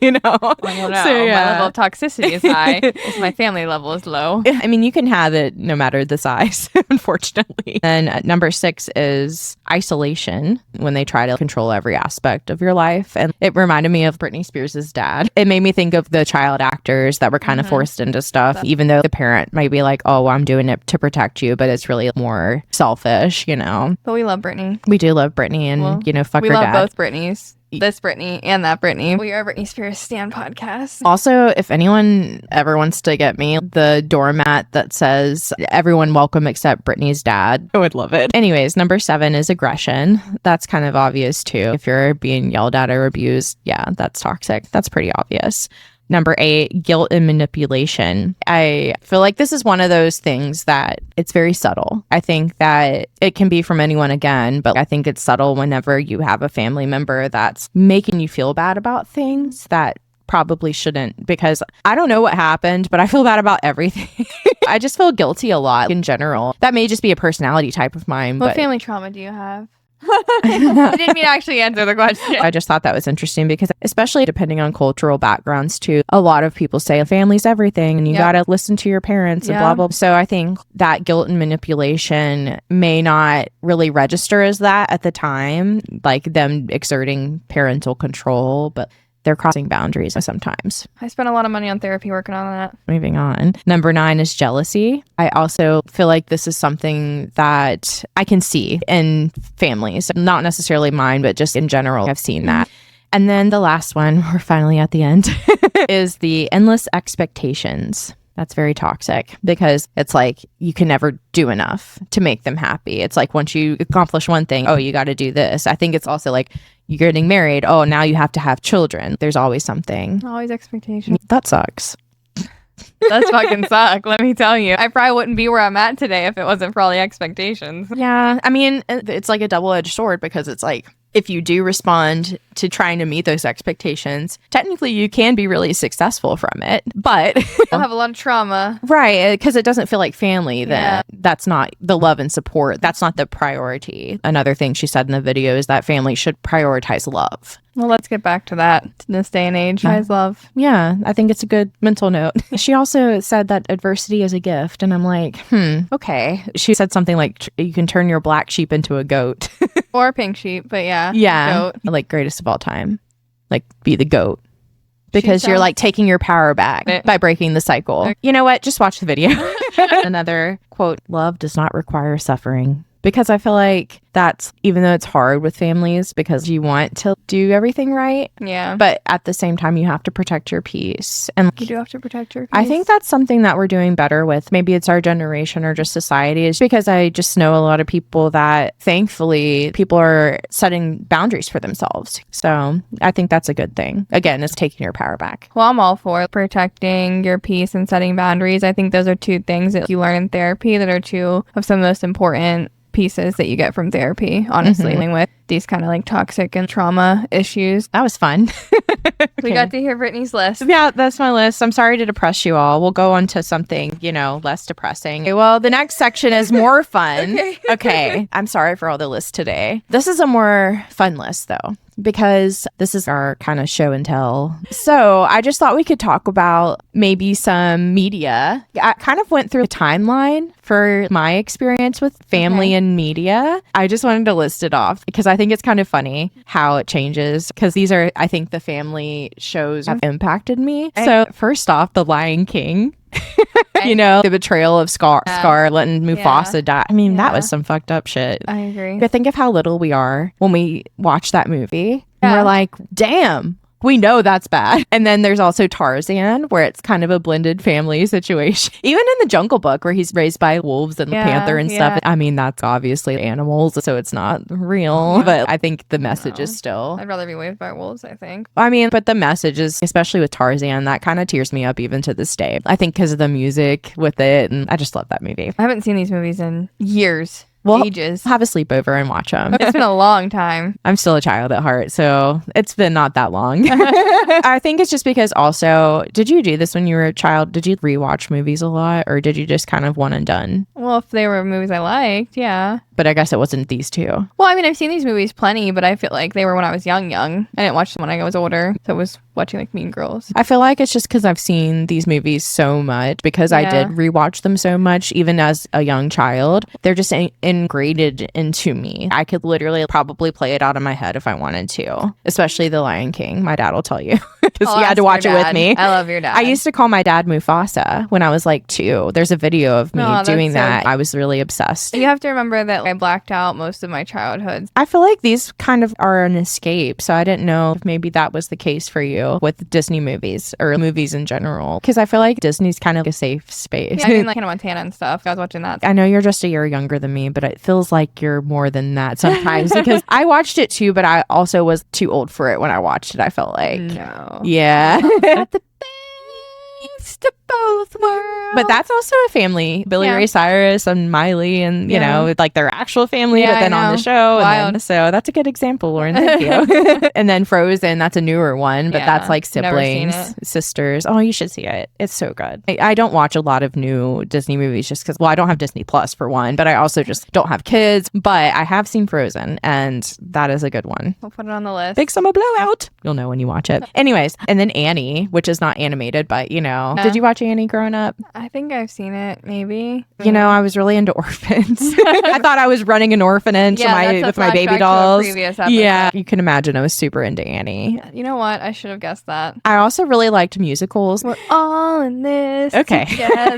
you know? I don't know. So, my level of toxicity is high. My family level is low. I mean, you can have it no matter the size, unfortunately. And number 6 is isolation, when they try to control every aspect of your life. And it reminded me of Britney Spears' dad. It made me think of the child actors that were kind of forced into stuff, even though the parent might be like, oh, well, I'm doing it to protect you, but it's really more selfish, you know? But we love Britney. We do love Britney, and, you know, fuck her dad. We love both Britneys. this Brittany and that Brittany. We are Britney Spears Stan Podcast. Also, if anyone ever wants to get me the doormat that says everyone welcome except Brittany's dad, I would love it. Anyways, number 7 is aggression. That's kind of obvious too. If you're being yelled at or abused, yeah, that's toxic. That's pretty obvious. Number 8, guilt and manipulation. I feel like this is one of those things that it's very subtle. I think that it can be from anyone again, but I think it's subtle whenever you have a family member that's making you feel bad about things that probably shouldn't, because I don't know what happened, but I feel bad about everything. I just feel guilty a lot in general. That may just be a personality type of mine. What but family trauma do you have? I didn't mean to actually answer the question. I just thought that was interesting because especially depending on cultural backgrounds too, a lot of people say family's everything and you got to listen to your parents and blah, blah. So I think that guilt and manipulation may not really register as that at the time, like them exerting parental control, but they're crossing boundaries sometimes. I spent a lot of money on therapy working on that. Moving on. Number 9 is jealousy. I also feel like this is something that I can see in families, not necessarily mine, but just in general, I've seen that. And then the last one, we're finally at the end, is the endless expectations. That's very toxic because it's like you can never do enough to make them happy. It's like once you accomplish one thing, oh, you got to do this. I think it's also like you're getting married. Oh, now you have to have children. There's always something. Always expectations. That sucks. Does fucking suck, let me tell you. I probably wouldn't be where I'm at today if it wasn't for all the expectations. Yeah, I mean, it's like a double-edged sword because it's like if you do respond to trying to meet those expectations, technically you can be really successful from it, but I'll have a lot of trauma. Right, because it doesn't feel like family, then that's not the love and support. That's not the priority. Another thing she said in the video is that family should prioritize love. Well, let's get back to that in this day and age. Prize love. Yeah, I think it's a good mental note. She also said that adversity is a gift. And I'm like, okay. She said something like, you can turn your black sheep into a goat. Or a pink sheep, but yeah. Yeah. Goat. Like greatest of all time. Like be the goat. Because you're like taking your power back by breaking the cycle. You know what? Just watch the video. Another quote, love does not require suffering. Because I feel like that's, even though it's hard with families because you want to do everything right. Yeah. But at the same time, you have to protect your peace. And you do have to protect your peace. I think that's something that we're doing better with. Maybe it's our generation or just society. Is because I just know a lot of people that thankfully people are setting boundaries for themselves. So I think that's a good thing. Again, it's taking your power back. Well, I'm all for protecting your peace and setting boundaries. I think those are two things that you learn in therapy that are two of some of the most important pieces that you get from therapy, honestly, with these kind of like toxic and trauma issues. That was fun. We got to hear Brittany's list. Yeah, that's my list. I'm sorry to depress you all. We'll go on to something, less depressing. Okay, well, the next section is more fun. Okay. I'm sorry for all the lists today. This is a more fun list though, because this is our kind of show and tell. So I just thought we could talk about maybe some media. I kind of went through a timeline for my experience with family and media. I just wanted to list it off because I think it's kind of funny how it changes because these are, I think, the family shows have impacted me. So first off, The Lion King. The betrayal of Scar letting Mufasa die. I mean, that was some fucked up shit. I agree. But think of how little we are when we watch that movie. And we're like, damn, we know that's bad. And then there's also Tarzan, where it's kind of a blended family situation. Even in the Jungle Book, where he's raised by wolves and the panther and stuff. I mean, that's obviously animals, so it's not real. But I think the message is still... I'd rather be raised by wolves, I think. I mean, but the message is, especially with Tarzan, that kind of tears me up even to this day. I think because of the music with it, and I just love that movie. I haven't seen these movies in years. Ages. Have a sleepover and watch them. It's been a long time. I'm still a child at heart, so it's been not that long. I think it's just because also, did you do this when you were a child? Did you rewatch movies a lot, or did you just kind of one and done? Well, if they were movies I liked, yeah. But I guess it wasn't these two. Well, I mean, I've seen these movies plenty, but I feel like they were when I was young. I didn't watch them when I was older, so I was watching like Mean Girls. I feel like it's just because I've seen these movies so much, because I did rewatch them so much, even as a young child. They're just ingrained into me. I could literally probably play it out of my head if I wanted to, especially The Lion King. My dad will tell you because he had to watch it with me. I love your dad. I used to call my dad Mufasa when I was like 2. There's a video of me doing that. I was really obsessed. You have to remember that I blacked out most of my childhood. I feel like these kind of are an escape. So I didn't know if maybe that was the case for you with Disney movies or movies in general. Because I feel like Disney's kind of a safe space. Yeah, I mean, like Hannah Montana and stuff. I was watching that. I know you're just a year younger than me, but it feels like you're more than that sometimes because I watched it too, but I also was too old for it when I watched it, I felt like. No. Yeah. At the best of both worlds. But that's also a family. Billy Ray Cyrus and Miley and, you know, like their actual family, but then on the show. And then, so that's a good example, Lauren. Thank you. And then Frozen, that's a newer one, but that's like siblings, sisters. Oh, you should see it. It's so good. I don't watch a lot of new Disney movies just because, well, I don't have Disney Plus for one, but I also just don't have kids. But I have seen Frozen and that is a good one. We'll put it on the list. Big Summer Blowout. You'll know when you watch it. Anyways, and then Annie, which is not animated, but you know, did you watch Annie growing up? I think I've seen it, maybe. You know, I was really into orphans. I thought I was running an orphanage with my baby dolls. Yeah, you can imagine I was super into Annie. You know what? I should have guessed that. I also really liked musicals. We're all in this together.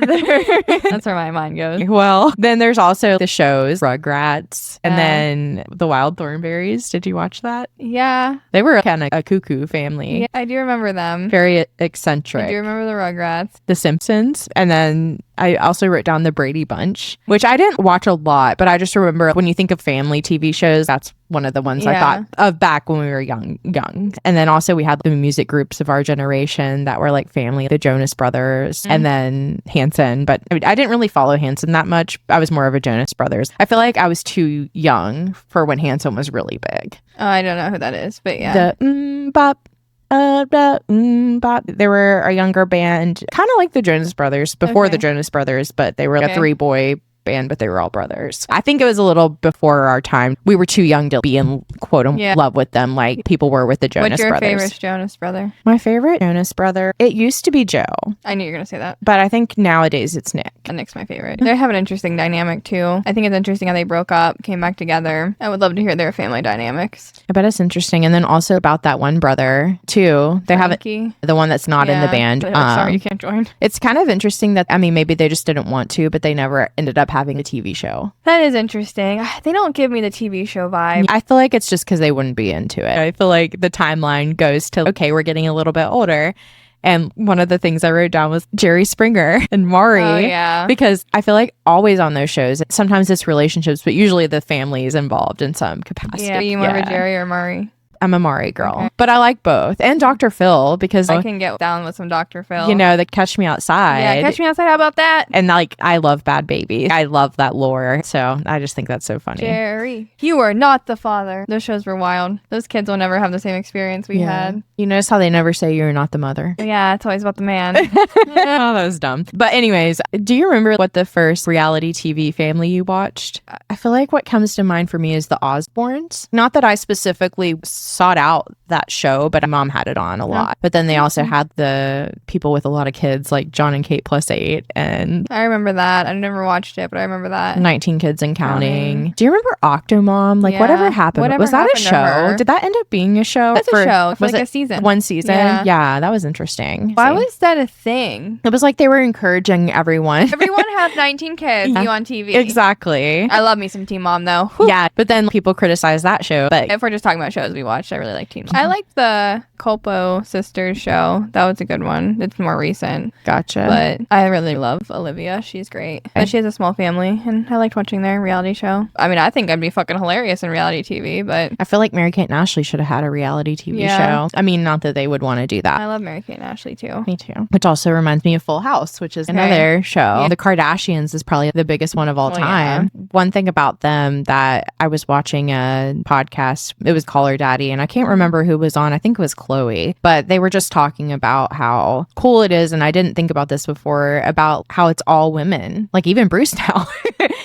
That's where my mind goes. Well, then there's also the shows, Rugrats, and then the Wild Thornberrys. Did you watch that? Yeah. They were kind of a cuckoo family. Yeah, I do remember them. Very eccentric. I do remember the Rugrats. The Simpsons, and then I also wrote down the Brady Bunch, which I didn't watch a lot, but I just remember when you think of family TV shows, that's one of the ones I thought of back when we were young. And then also we had the music groups of our generation that were like family, the Jonas Brothers, and then Hanson. But I didn't really follow Hanson that much. I was more of a Jonas Brothers. I feel like I was too young for when Hanson was really big. Oh, I don't know who that is, but yeah. The bop. They were a younger band, kind of like the Jonas Brothers, before the Jonas Brothers, but they were a 3-boy band, but they were all brothers. I think it was a little before our time. We were too young to be in quote love with them like people were with the Jonas Brothers. What's your favorite Jonas brother? My favorite Jonas brother, it used to be Joe. I knew you were going to say that. But I think nowadays it's Nick. And Nick's my favorite. They have an interesting dynamic too. I think it's interesting how they broke up, came back together. I would love to hear their family dynamics. I bet it's interesting. And then also about that one brother too. They have the one that's not in the band. Sorry, you can't join. It's kind of interesting that, I mean, maybe they just didn't want to, but they never ended up having a TV show. That is interesting. They don't give me the TV show vibe. I feel like it's just because they wouldn't be into it. I feel like the timeline goes to, okay, we're getting a little bit older. And one of the things I wrote down was Jerry Springer and Maury. Oh, yeah. Because I feel like always on those shows, sometimes it's relationships, but usually the family is involved in some capacity. Yeah, are you more of a Jerry or Maury? I'm a Maury girl, but I like both. And Dr. Phil, because I can get down with some Dr. Phil. You know, the Catch Me Outside. Yeah, Catch Me Outside. How about that? And like, I love Bad Baby. I love that lore. So I just think that's so funny. Jerry, you are not the father. Those shows were wild. Those kids will never have the same experience we had. You notice how they never say you're not the mother? Yeah, it's always about the man. Oh, that was dumb. But anyways, do you remember what the first reality TV family you watched? I feel like what comes to mind for me is the Osbournes. Not that I specifically sought out that show, but my mom had it on a lot. But then they also had the people with a lot of kids like John and Kate plus 8. And I remember that. I never watched it, but I remember that. 19 Kids and Counting. Do you remember Octomom? Like whatever happened? Was that a show? Did that end up being a show? That's a show. For like a season. One season? Yeah, that was interesting. Why was that a thing? It was like they were encouraging everyone. Everyone have 19 kids. You on TV. Exactly. I love me some Teen Mom though. Whew. Yeah, but then people criticize that show. But if we're just talking about shows we watched, I really like Teen Mom. I liked the Culpo Sisters show. That was a good one. It's more recent. Gotcha. But I really love Olivia. She's great. But she has a small family, and I liked watching their reality show. I mean, I think I'd be fucking hilarious in reality TV, but I feel like Mary-Kate and Ashley should have had a reality TV show. I mean, not that they would want to do that. I love Mary-Kate and Ashley too. Me too. Which also reminds me of Full House, which is another show. Yeah. The Kardashians is probably the biggest one of all time. Yeah. One thing about them that I was watching a podcast, it was Call Her Daddy, and I can't remember who was on. I think it was Chloe, but they were just talking about how cool it is, and I didn't think about this before, about how it's all women, like even Bruce now.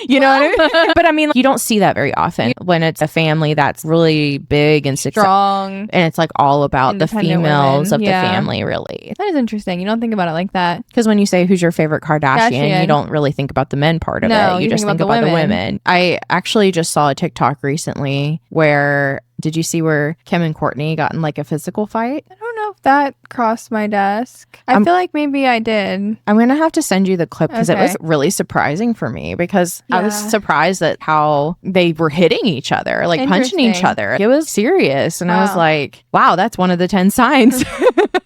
You know what I mean? But I mean, you don't see that very often when it's a family that's really big and strong, and it's like all about the females of the family, really. That is interesting. You don't think about it like that. Because when you say who's your favorite Kardashian, you don't really think about the men part of it. You just think about the women. I actually just saw a TikTok recently where, did you see where Kim and Courtney got in like a physical fight? I don't know if that crossed my desk. I feel like maybe I did. I'm going to have to send you the clip because it Okay. was really surprising for me because I was Yeah. surprised at how they were hitting each other, like punching each Interesting. other. It was serious. And I was Wow. like, wow, that's one of the 10 signs.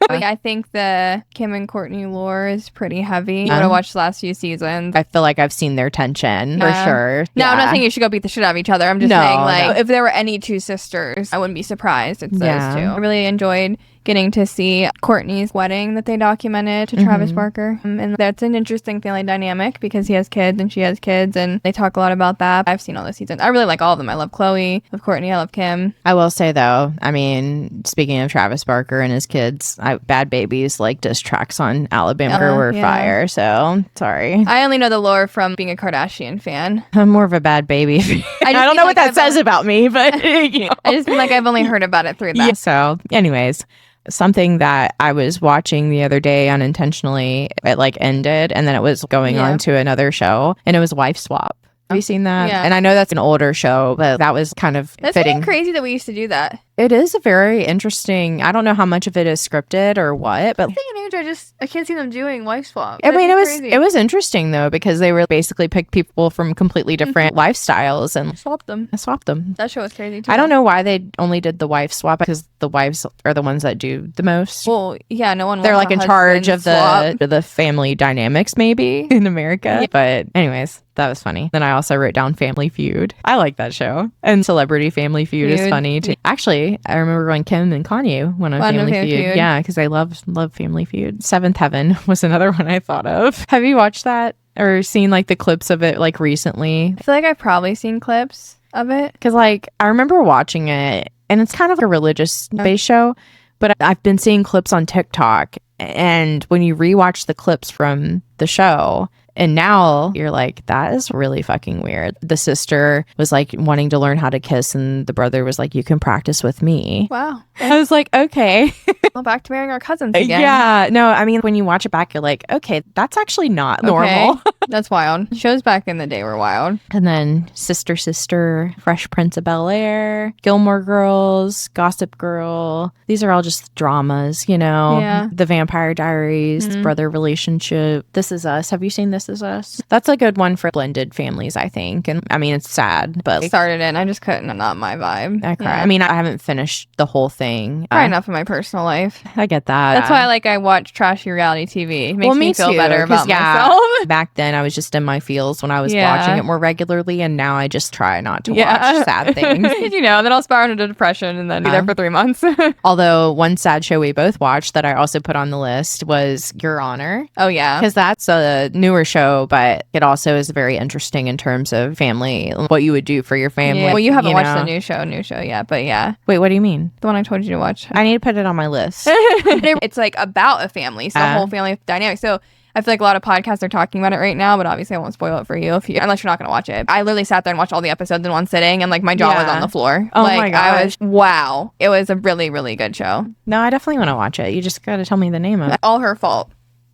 I think the Kim and Courtney lore is pretty heavy. You Yeah. would have watched the last few seasons. I feel like I've seen their tension for Yeah. sure. No, I'm not Yeah. saying you should go beat the shit out of each other. I'm just No, saying, like, no. if there were any two sisters, I wouldn't be surprised it's Yeah. those two. I really enjoyed getting to see Courtney's wedding that they documented to Travis Barker. And that's an interesting family dynamic because he has kids and she has kids, and they talk a lot about that. I've seen all the seasons. I really like all of them. I love Chloe, I love Courtney, I love Kim. I will say though, I mean, speaking of Travis Barker and his kids, Bad Babies like diss tracks on Alabama were yeah. fire. So sorry. I only know the lore from being a Kardashian fan. I'm more of a Bad Baby. I don't feel know like what that I've says about me, but you know. I just feel like I've only heard about it through that. Yeah. So anyways, something that I was watching the other day unintentionally, it like ended and then it was going on to another show and it was Wife Swap. Have you seen that? Yeah. And I know that's an older show, but that was kind of That's fitting. kind of crazy that we used to do that. It is a very interesting. I don't know how much of it is scripted or what, but Day and age, I can't see them doing wife swap. I mean, That'd be it was interesting though because they were basically picked people from completely different lifestyles and swap them. swapped them. That show was crazy too. I don't know why they only did the wife swap because the wives are the ones that do the most. Well, yeah, no one. They're wants like a in charge of husband swap. the family dynamics maybe in America. Yeah. But anyways, that was funny. Then I also wrote down Family Feud. I like that show. And Celebrity Family Feud is funny too. Actually, I remember going Kim and Kanye went on Family Feud. Yeah, because I love Family Feud. Seventh Heaven was another one I thought of. Have you watched that or seen like the clips of it like recently? I feel like I've probably seen clips of it. Because like I remember watching it and it's kind of a religious based show, but I've been seeing clips on TikTok and when you rewatch the clips from the show and now you're like, that is really fucking weird. The sister was like wanting to learn how to kiss and the brother was like, you can practice with me. Wow. I was like, okay. Well, back to marrying our cousins again. Yeah. No, I mean, when you watch it back, you're like, okay, that's actually not normal. That's wild. Shows back in the day were wild. And then Sister, Fresh Prince of Bel-Air, Gilmore Girls, Gossip Girl. These are all just dramas, you know? Yeah. The Vampire Diaries, Brother Relationship. This Is Us. Have you seen This Is Us? That's a good one for blended families, I think. And I mean, it's sad, but Started it and I just couldn't. Not my vibe. I cry. Yeah. I mean, I haven't finished the whole thing. Probably enough of my personal life. I get that. That's why I watch trashy reality TV. It makes me feel too, better 'cause, about myself. Back then, I was just in my feels when I was watching it more regularly, and now I just try not to watch sad things. You know, then I'll spiral into depression and then be there for 3 months. Although one sad show we both watched that I also put on the list was Your Honor. Oh, yeah. Because that's a newer show, but it also is very interesting in terms of family, what you would do for your family. Yeah. Well, you haven't watched know. the new show yet, but yeah. Wait, what do you mean? The one I told you to watch. I need to put it on my list. It's like about a family, so the whole family dynamic. So I feel like a lot of podcasts are talking about it right now, but obviously I won't spoil it for you unless you're not going to watch it. I literally sat there and watched all the episodes in one sitting, and like my jaw was on the floor. Oh like, my gosh. I was wow. It was a really, really good show. No, I definitely want to watch it. You just got to tell me the name of it. All her fault.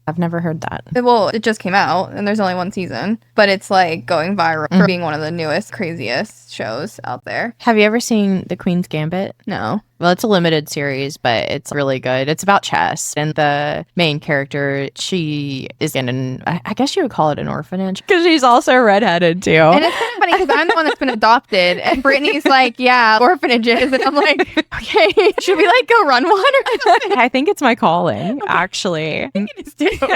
I've never heard that. Well, it just came out, and there's only one season, but it's like going viral for being one of the newest, craziest shows out there. Have you ever seen The Queen's Gambit? No. Well, it's a limited series, but it's really good. It's about chess. And the main character, she is in I guess you would call it an orphanage. Because she's also redheaded, too. And it's kind of funny because I'm the one that's been adopted, and Brittany's like, yeah, orphanages. And I'm like, okay, should we like go run one or something? I think it's my calling, actually.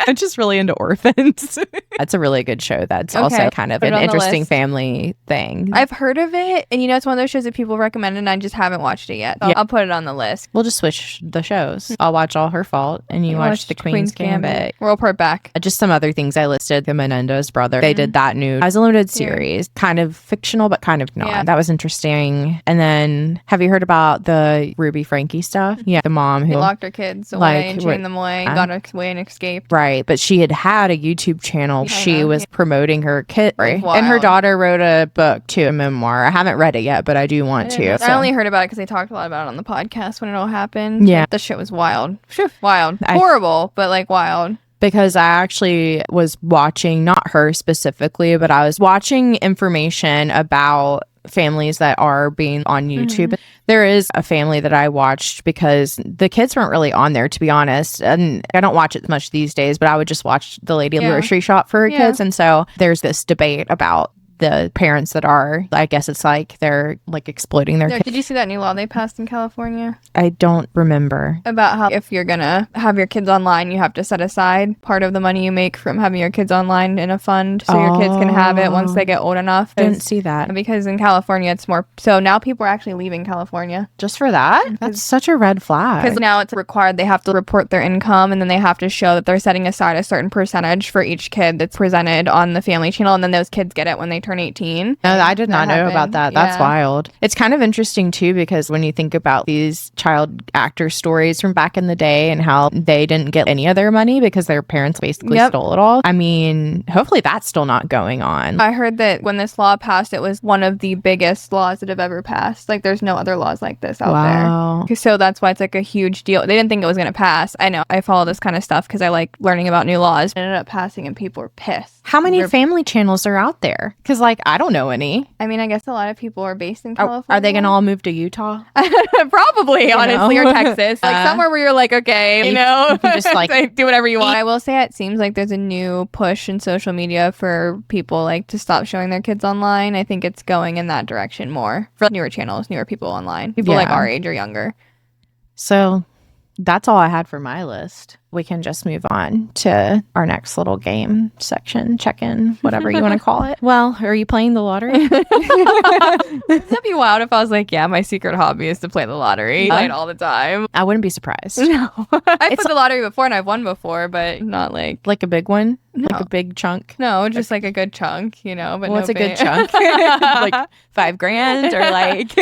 I'm just really into orphans. That's a really good show. That's also kind of Put it an on the interesting list. family thing. I've heard of it, and it's one of those shows that people recommend, and I just haven't watched it yet. So I'll put it on the list. We'll just switch the shows. I'll watch All Her Fault, and you watch The Queen's Gambit. We'll report back. Just some other things I listed. The Menendez brother. They did that new as a limited series. Kind of fictional, but kind of not. Yeah. That was interesting. And then, have you heard about the Ruby Frankie stuff? Yeah. The mom who They locked her kids away and chained them away, got away and escaped. Right. But she had a YouTube channel. Yeah, She was promoting her kid. That's And her wild. daughter wrote a book too, a memoir. I haven't read it yet, but I do want to. I only heard about it because they talked a lot about it on the podcast when it all happened. Yeah. The shit was wild. Wild. I- Horrible, but like wild. Because I actually was watching, not her specifically, but I was watching information about families that are being on YouTube. There is a family that I watched because the kids weren't really on there, to be honest. And I don't watch it much these days, but I would just watch the lady grocery shop for her kids. And so there's this debate about the parents that are, I guess it's like they're like exploiting their kids. Did you see that new law they passed in California? I don't remember. About how if you're gonna have your kids online, you have to set aside part of the money you make from having your kids online in a fund so your kids can have it once they get old enough. I didn't see that. Because in California it's more, so now people are actually leaving California. Just for that? That's such a red flag. Because now it's required they have to report their income, and then they have to show that they're setting aside a certain percentage for each kid that's presented on the family channel, and then those kids get it when they turn 18. No, I did not know about that. That's wild. It's kind of interesting too, because when you think about these child actor stories from back in the day and how they didn't get any of their money because their parents basically stole it all. I mean, hopefully that's still not going on. I heard that when this law passed, it was one of the biggest laws that have ever passed. Like, there's no other laws like this out there. So that's why it's like a huge deal. They didn't think it was going to pass. I know. I follow this kind of stuff because I like learning about new laws. It ended up passing and people were pissed. How many family channels are out there? Because like, I don't know any. I mean, I guess a lot of people are based in California. Are they going to all move to Utah? Probably, honestly, or Texas. Like somewhere where you're like, okay, you just like do whatever you want. I will say it seems like there's a new push in social media for people like to stop showing their kids online. I think it's going in that direction more for newer channels, newer people online. People like our age or younger. So that's all I had for my list. We can just move on to our next little game section, check-in, whatever you want to call it. Well, are you playing the lottery? That'd be wild if I was like, yeah, my secret hobby is to play the lottery. Play it all the time. I wouldn't be surprised. No. I've played the lottery before and I've won before, but not like... Like a big one? No. Like a big chunk? No, just like a good chunk, you know. But what's a good chunk? Like $5,000 or like...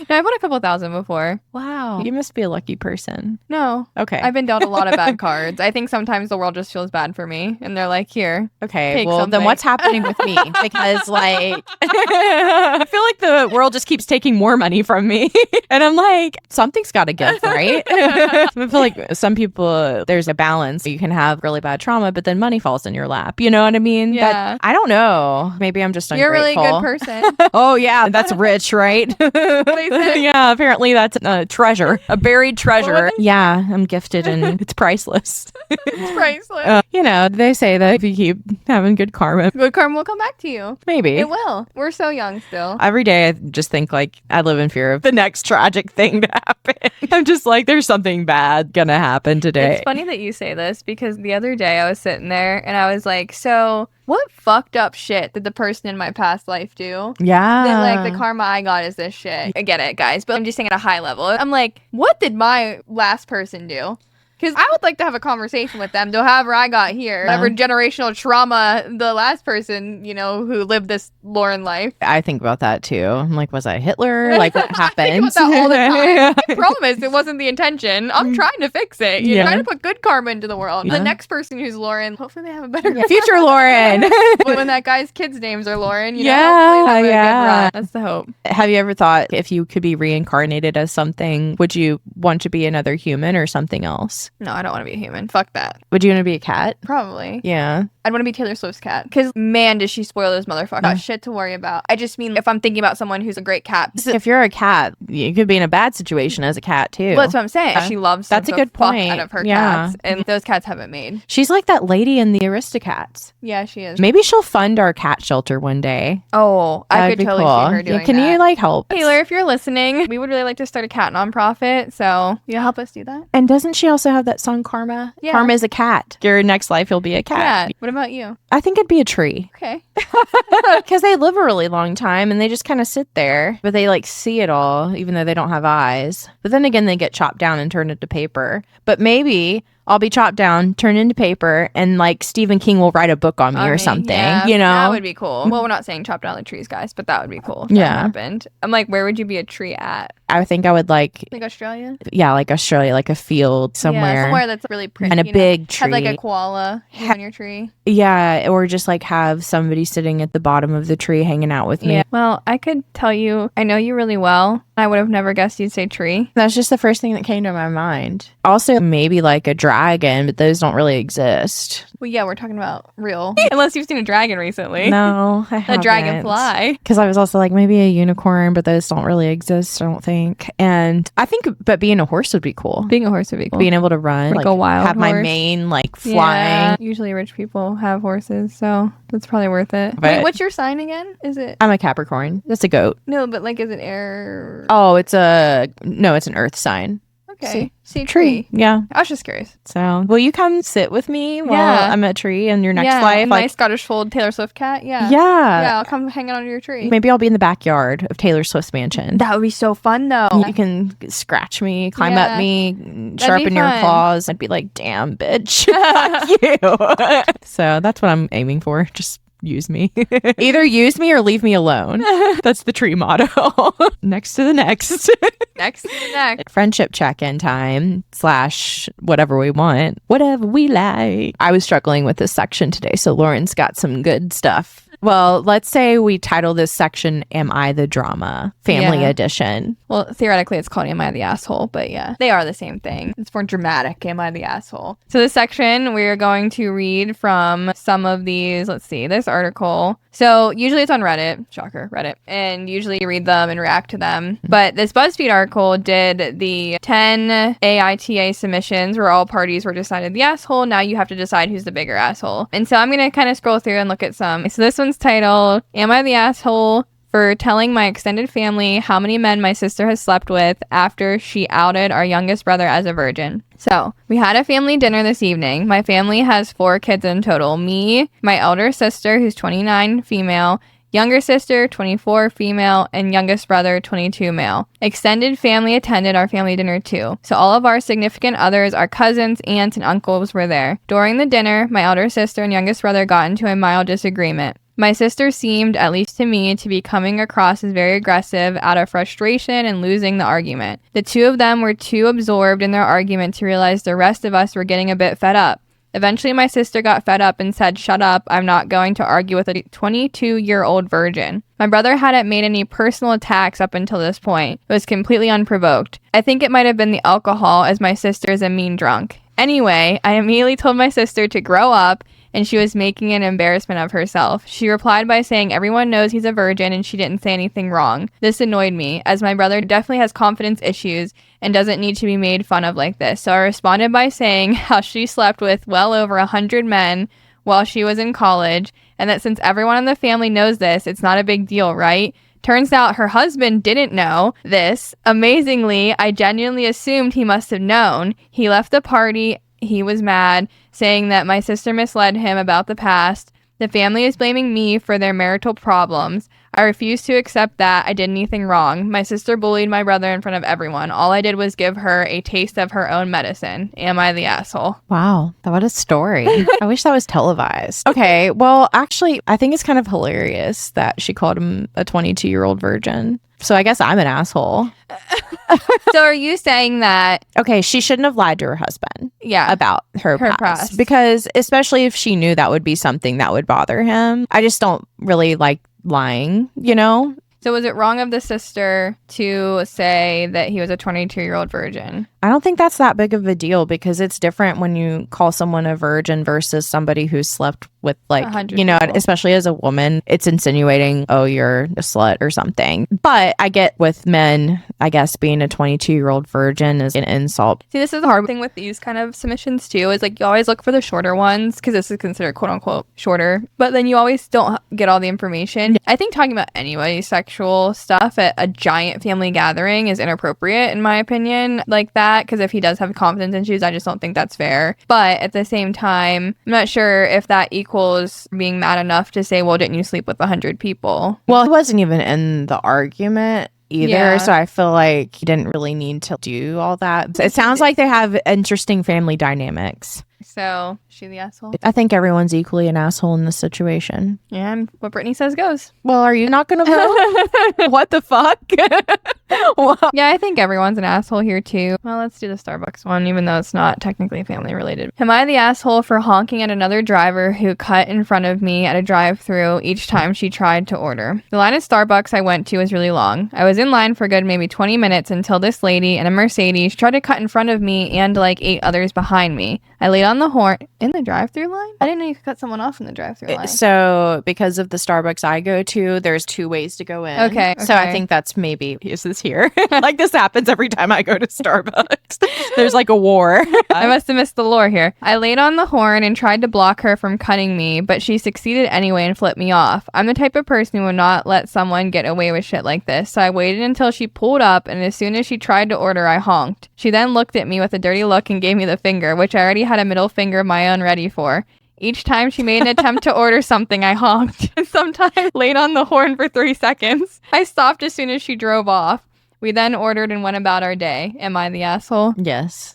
No, I've won a couple thousand before. Wow. You must be a lucky person. No. Okay. I've been dealt a lot of bad cards. I think sometimes the world just feels bad for me and they're like, here. Okay, well, then what's happening with me? Because like, I feel like the world just keeps taking more money from me. And I'm like, something's got to give, right? I feel like some people, there's a balance. You can have really bad trauma, but then money falls in your lap. You know what I mean? Yeah. I don't know. Maybe I'm just ungrateful. You're a really good person. Oh, yeah. That's rich, right? Yeah, apparently that's a treasure. A buried treasure. Yeah, I'm gifted and it's priceless. It's priceless. You know, they say that if you keep having good karma will come back to you. Maybe. It will. We're so young still. Every day I just think like I live in fear of the next tragic thing to happen. I'm just like, there's something bad gonna happen today. It's funny that you say this because the other day I was sitting there and I was like, so what fucked up shit did the person in my past life do? Yeah. That, like, the karma I got is this shit. I get it, guys, but I'm just saying at a high level. I'm like, what did my last person do? Because I would like to have a conversation with them, to however I got here. Whatever generational trauma the last person, you know, who lived this Lauren life. I think about that too. I'm like, was I Hitler? Like, what happened? I think about that all the time. I promise it wasn't the intention. I'm trying to fix it. You're trying to put good karma into the world. The next person who's Lauren, hopefully they have a better future Lauren. When that guy's kids' names are Lauren, you know, hopefully they have a good run. That's the hope. Have you ever thought if you could be reincarnated as something, would you want to be another human or something else? No, I don't want to be a human. Fuck that. Would you want to be a cat? Probably. Yeah. I'd want to be Taylor Swift's cat. Because, man, does she spoil those motherfuckers. Got shit to worry about. I just mean if I'm thinking about someone who's a great cat. If you're a cat, you could be in a bad situation as a cat, too. Well, that's what I'm saying. She loves that's a good point. Out of her cats. And those cats haven't made. She's like that lady in the Aristocats. Yeah, she is. Maybe she'll fund our cat shelter one day. Oh, I could totally see her doing that. Can you, like, help? Taylor, if you're listening, we would really like to start a cat nonprofit. So, you'll help us do that? And doesn't she also have that song, Karma? Yeah. Karma is a cat. Your next life, you'll be a cat. Yeah. What about you? I think it'd be a tree. Okay. Because they live a really long time and they just kind of sit there, but they like see it all, even though they don't have eyes. But then again, they get chopped down and turned into paper. But maybe I'll be chopped down, turned into paper, and like Stephen King will write a book on me or something, you know? That would be cool. Well, we're not saying chop down the trees, guys, but that would be cool if that happened. I'm like, where would you be a tree at? I think I would like Australia? Yeah, like Australia, like a field somewhere. Yeah, somewhere that's really pretty. And a big tree. Have like a koala in your tree. Yeah, or just like have somebody sitting at the bottom of the tree hanging out with me. Yeah. Well, I could tell you, I know you really well. I would have never guessed you'd say tree. That's just the first thing that came to my mind. Also, maybe like a dragon, but those don't really exist. Well, yeah, we're talking about real. Unless you've seen a dragon recently. No, I haven't. A dragonfly. Because I was also like, maybe a unicorn, but those don't really exist, I don't think. And I think, but being a horse would be cool. Being a horse would be cool. Being able to run, like a wild have my horse. mane like flying. Yeah, usually rich people have horses, so that's probably worth it. But- Wait, what's your sign again? Is it? I'm a Capricorn. That's a goat. No, but like, is it air? Oh, it's an earth sign. Okay. See, Tree. Yeah. I was just curious. So, will you come sit with me while Yeah. I'm a tree in your next Yeah, life? and my Scottish Fold Taylor Swift cat. Yeah. Yeah. Yeah, I'll come hang out under your tree. Maybe I'll be in the backyard of Taylor Swift's mansion. That would be so fun, though. You can scratch me, climb Yeah. up me, be sharpen your fun. claws. I'd be like, damn, bitch. Fuck you. So that's what I'm aiming for. Just use me. Either use me or leave me alone. That's the tree motto. Next to the next. Next to the next. Friendship check-in time / whatever we want. Whatever we like. I was struggling with this section today, so Lauren's got some good stuff. Well, let's say we title this section Am I the Drama? Family Yeah. Edition. Well, theoretically, it's called Am I the Asshole? But yeah, they are the same thing. It's more dramatic. Am I the Asshole? So this section, we're going to read from some of these. Let's see, this article. So usually it's on Reddit. Shocker, Reddit. And usually you read them and react to them. But this BuzzFeed article did the 10 AITA submissions where all parties were decided the asshole. Now you have to decide who's the bigger asshole. And so I'm going to kind of scroll through and look at some. So this one's titled, Am I the Asshole for telling my extended family how many men my sister has slept with after she outed our youngest brother as a virgin? So, we had a family dinner this evening. My family has 4 kids in total. Me, my elder sister, who's 29, female, younger sister, 24, female, and youngest brother, 22, male. Extended family attended our family dinner too. So all of our significant others, our cousins, aunts, and uncles were there. During the dinner, my elder sister and youngest brother got into a mild disagreement. My sister seemed, at least to me, to be coming across as very aggressive out of frustration and losing the argument. The two of them were too absorbed in their argument to realize the rest of us were getting a bit fed up. Eventually, my sister got fed up and said, "Shut up, I'm not going to argue with a 22-year-old virgin." My brother hadn't made any personal attacks up until this point. It was completely unprovoked. I think it might have been the alcohol, as my sister is a mean drunk. Anyway, I immediately told my sister to grow up, and she was making an embarrassment of herself. She replied by saying everyone knows he's a virgin and she didn't say anything wrong. This annoyed me, as my brother definitely has confidence issues and doesn't need to be made fun of like this. So I responded by saying how she slept with well over 100 men while she was in college, and that since everyone in the family knows this, it's not a big deal, right? Turns out her husband didn't know this. Amazingly, I genuinely assumed he must have known. He left the party. He was mad, saying that my sister misled him about the past. The family is blaming me for their marital problems. I refuse to accept that I did anything wrong. My sister bullied my brother in front of everyone. All I did was give her a taste of her own medicine. Am I the asshole? Wow, what a story. I wish that was televised. Okay, well, actually, I think it's kind of hilarious that she called him a 22-year-old virgin. So I guess I'm an asshole. So are you saying that... Okay, she shouldn't have lied to her husband about her past. Because especially if she knew that would be something that would bother him. I just don't really like lying, you know? So was it wrong of the sister to say that he was a 22-year-old virgin? I don't think that's that big of a deal because it's different when you call someone a virgin versus somebody who's slept with, like, 100 you know, people. especially as a woman, it's insinuating, oh, you're a slut or something. But I get with men, I guess being a 22-year-old virgin is an insult. See, this is the hard thing with these kind of submissions too, is like you always look for the shorter ones because this is considered quote unquote shorter, but then you always don't get all the information. I think talking about anybody's sexual stuff at a giant family gathering is inappropriate in my opinion, like that, because if he does have confidence issues, I just don't think that's fair. But at the same time, I'm not sure if that equals being mad enough to say, well, didn't you sleep with 100 people? Well, he wasn't even in the argument either, Yeah. so I feel like he didn't really need to do all that. It sounds like they have interesting family dynamics. So, is she the asshole? I think everyone's equally an asshole in this situation. And what Brittany says goes. Well, are you not going to vote? What the fuck? Well, Yeah, I think everyone's an asshole here too. Well, let's do the Starbucks one, even though it's not technically family related. Am I the asshole for honking at another driver who cut in front of me at a drive-thru each time she tried to order? The line at Starbucks I went to was really long. I was in line for a good maybe 20 minutes until this lady in a Mercedes tried to cut in front of me and like 8 others behind me. I laid on the horn in the drive-thru line? I didn't know you could cut someone off in the drive-thru line. so because of the Starbucks I go to, there's 2 ways to go in. Okay. So I think that's maybe is this here. Like this happens every time I go to Starbucks. There's like a war. I must have missed the lore here. I laid on the horn and tried to block her from cutting me, but she succeeded anyway and flipped me off. I'm the type of person who would not let someone get away with shit like this, so I waited until she pulled up, and as soon as she tried to order, I honked. She then looked at me with a dirty look and gave me the finger, which I already had a middle finger of my own ready for. Each time she made an attempt to order something, I honked, and sometimes laid on the horn for 3 seconds. I stopped as soon as she drove off. We then ordered and went about our day. Am I the asshole? Yes.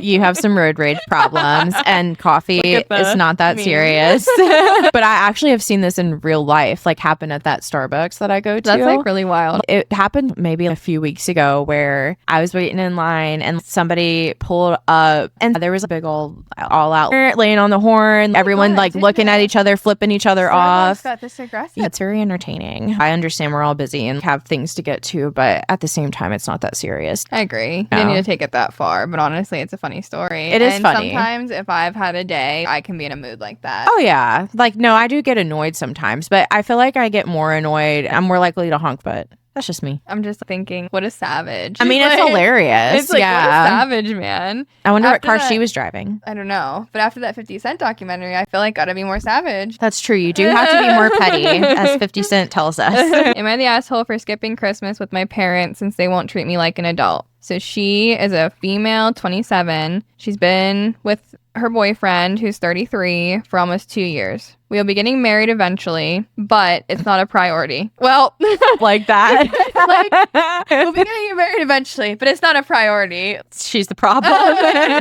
You have some road rage problems and coffee is not that serious. But I actually have seen this in real life, like happen at that Starbucks that I go to. That's like really wild. It happened maybe a few weeks ago where I was waiting in line and somebody pulled up and there was a big old all out laying on the horn. Everyone like looking at each other, flipping each other off. Got this aggressive. It's very entertaining. I understand we're all busy and have things to get to, but at the same time, it's not that serious. I agree. No. You didn't need to take it that far, but honestly, it's a funny story. It is funny. Sometimes if I've had a day, I can be in a mood like that. Oh, yeah. Like, no, I do get annoyed sometimes, but I feel like I get more annoyed. I'm more likely to honk, but that's just me. I'm just thinking, what a savage. I mean, it's hilarious. It's like, what a savage, man. I wonder After what car that- she was driving. I don't know. But after that 50 Cent documentary, I feel like gotta be more savage. That's true. You do have to be more petty, as 50 Cent tells us. Am I the asshole for skipping Christmas with my parents since they won't treat me like an adult? So she is a female, 27. She's been with her boyfriend, who's 33, for almost 2 years. We'll be getting married eventually, but it's not a priority. Well, Like that. we'll be getting married eventually, but it's not a priority. She's the problem.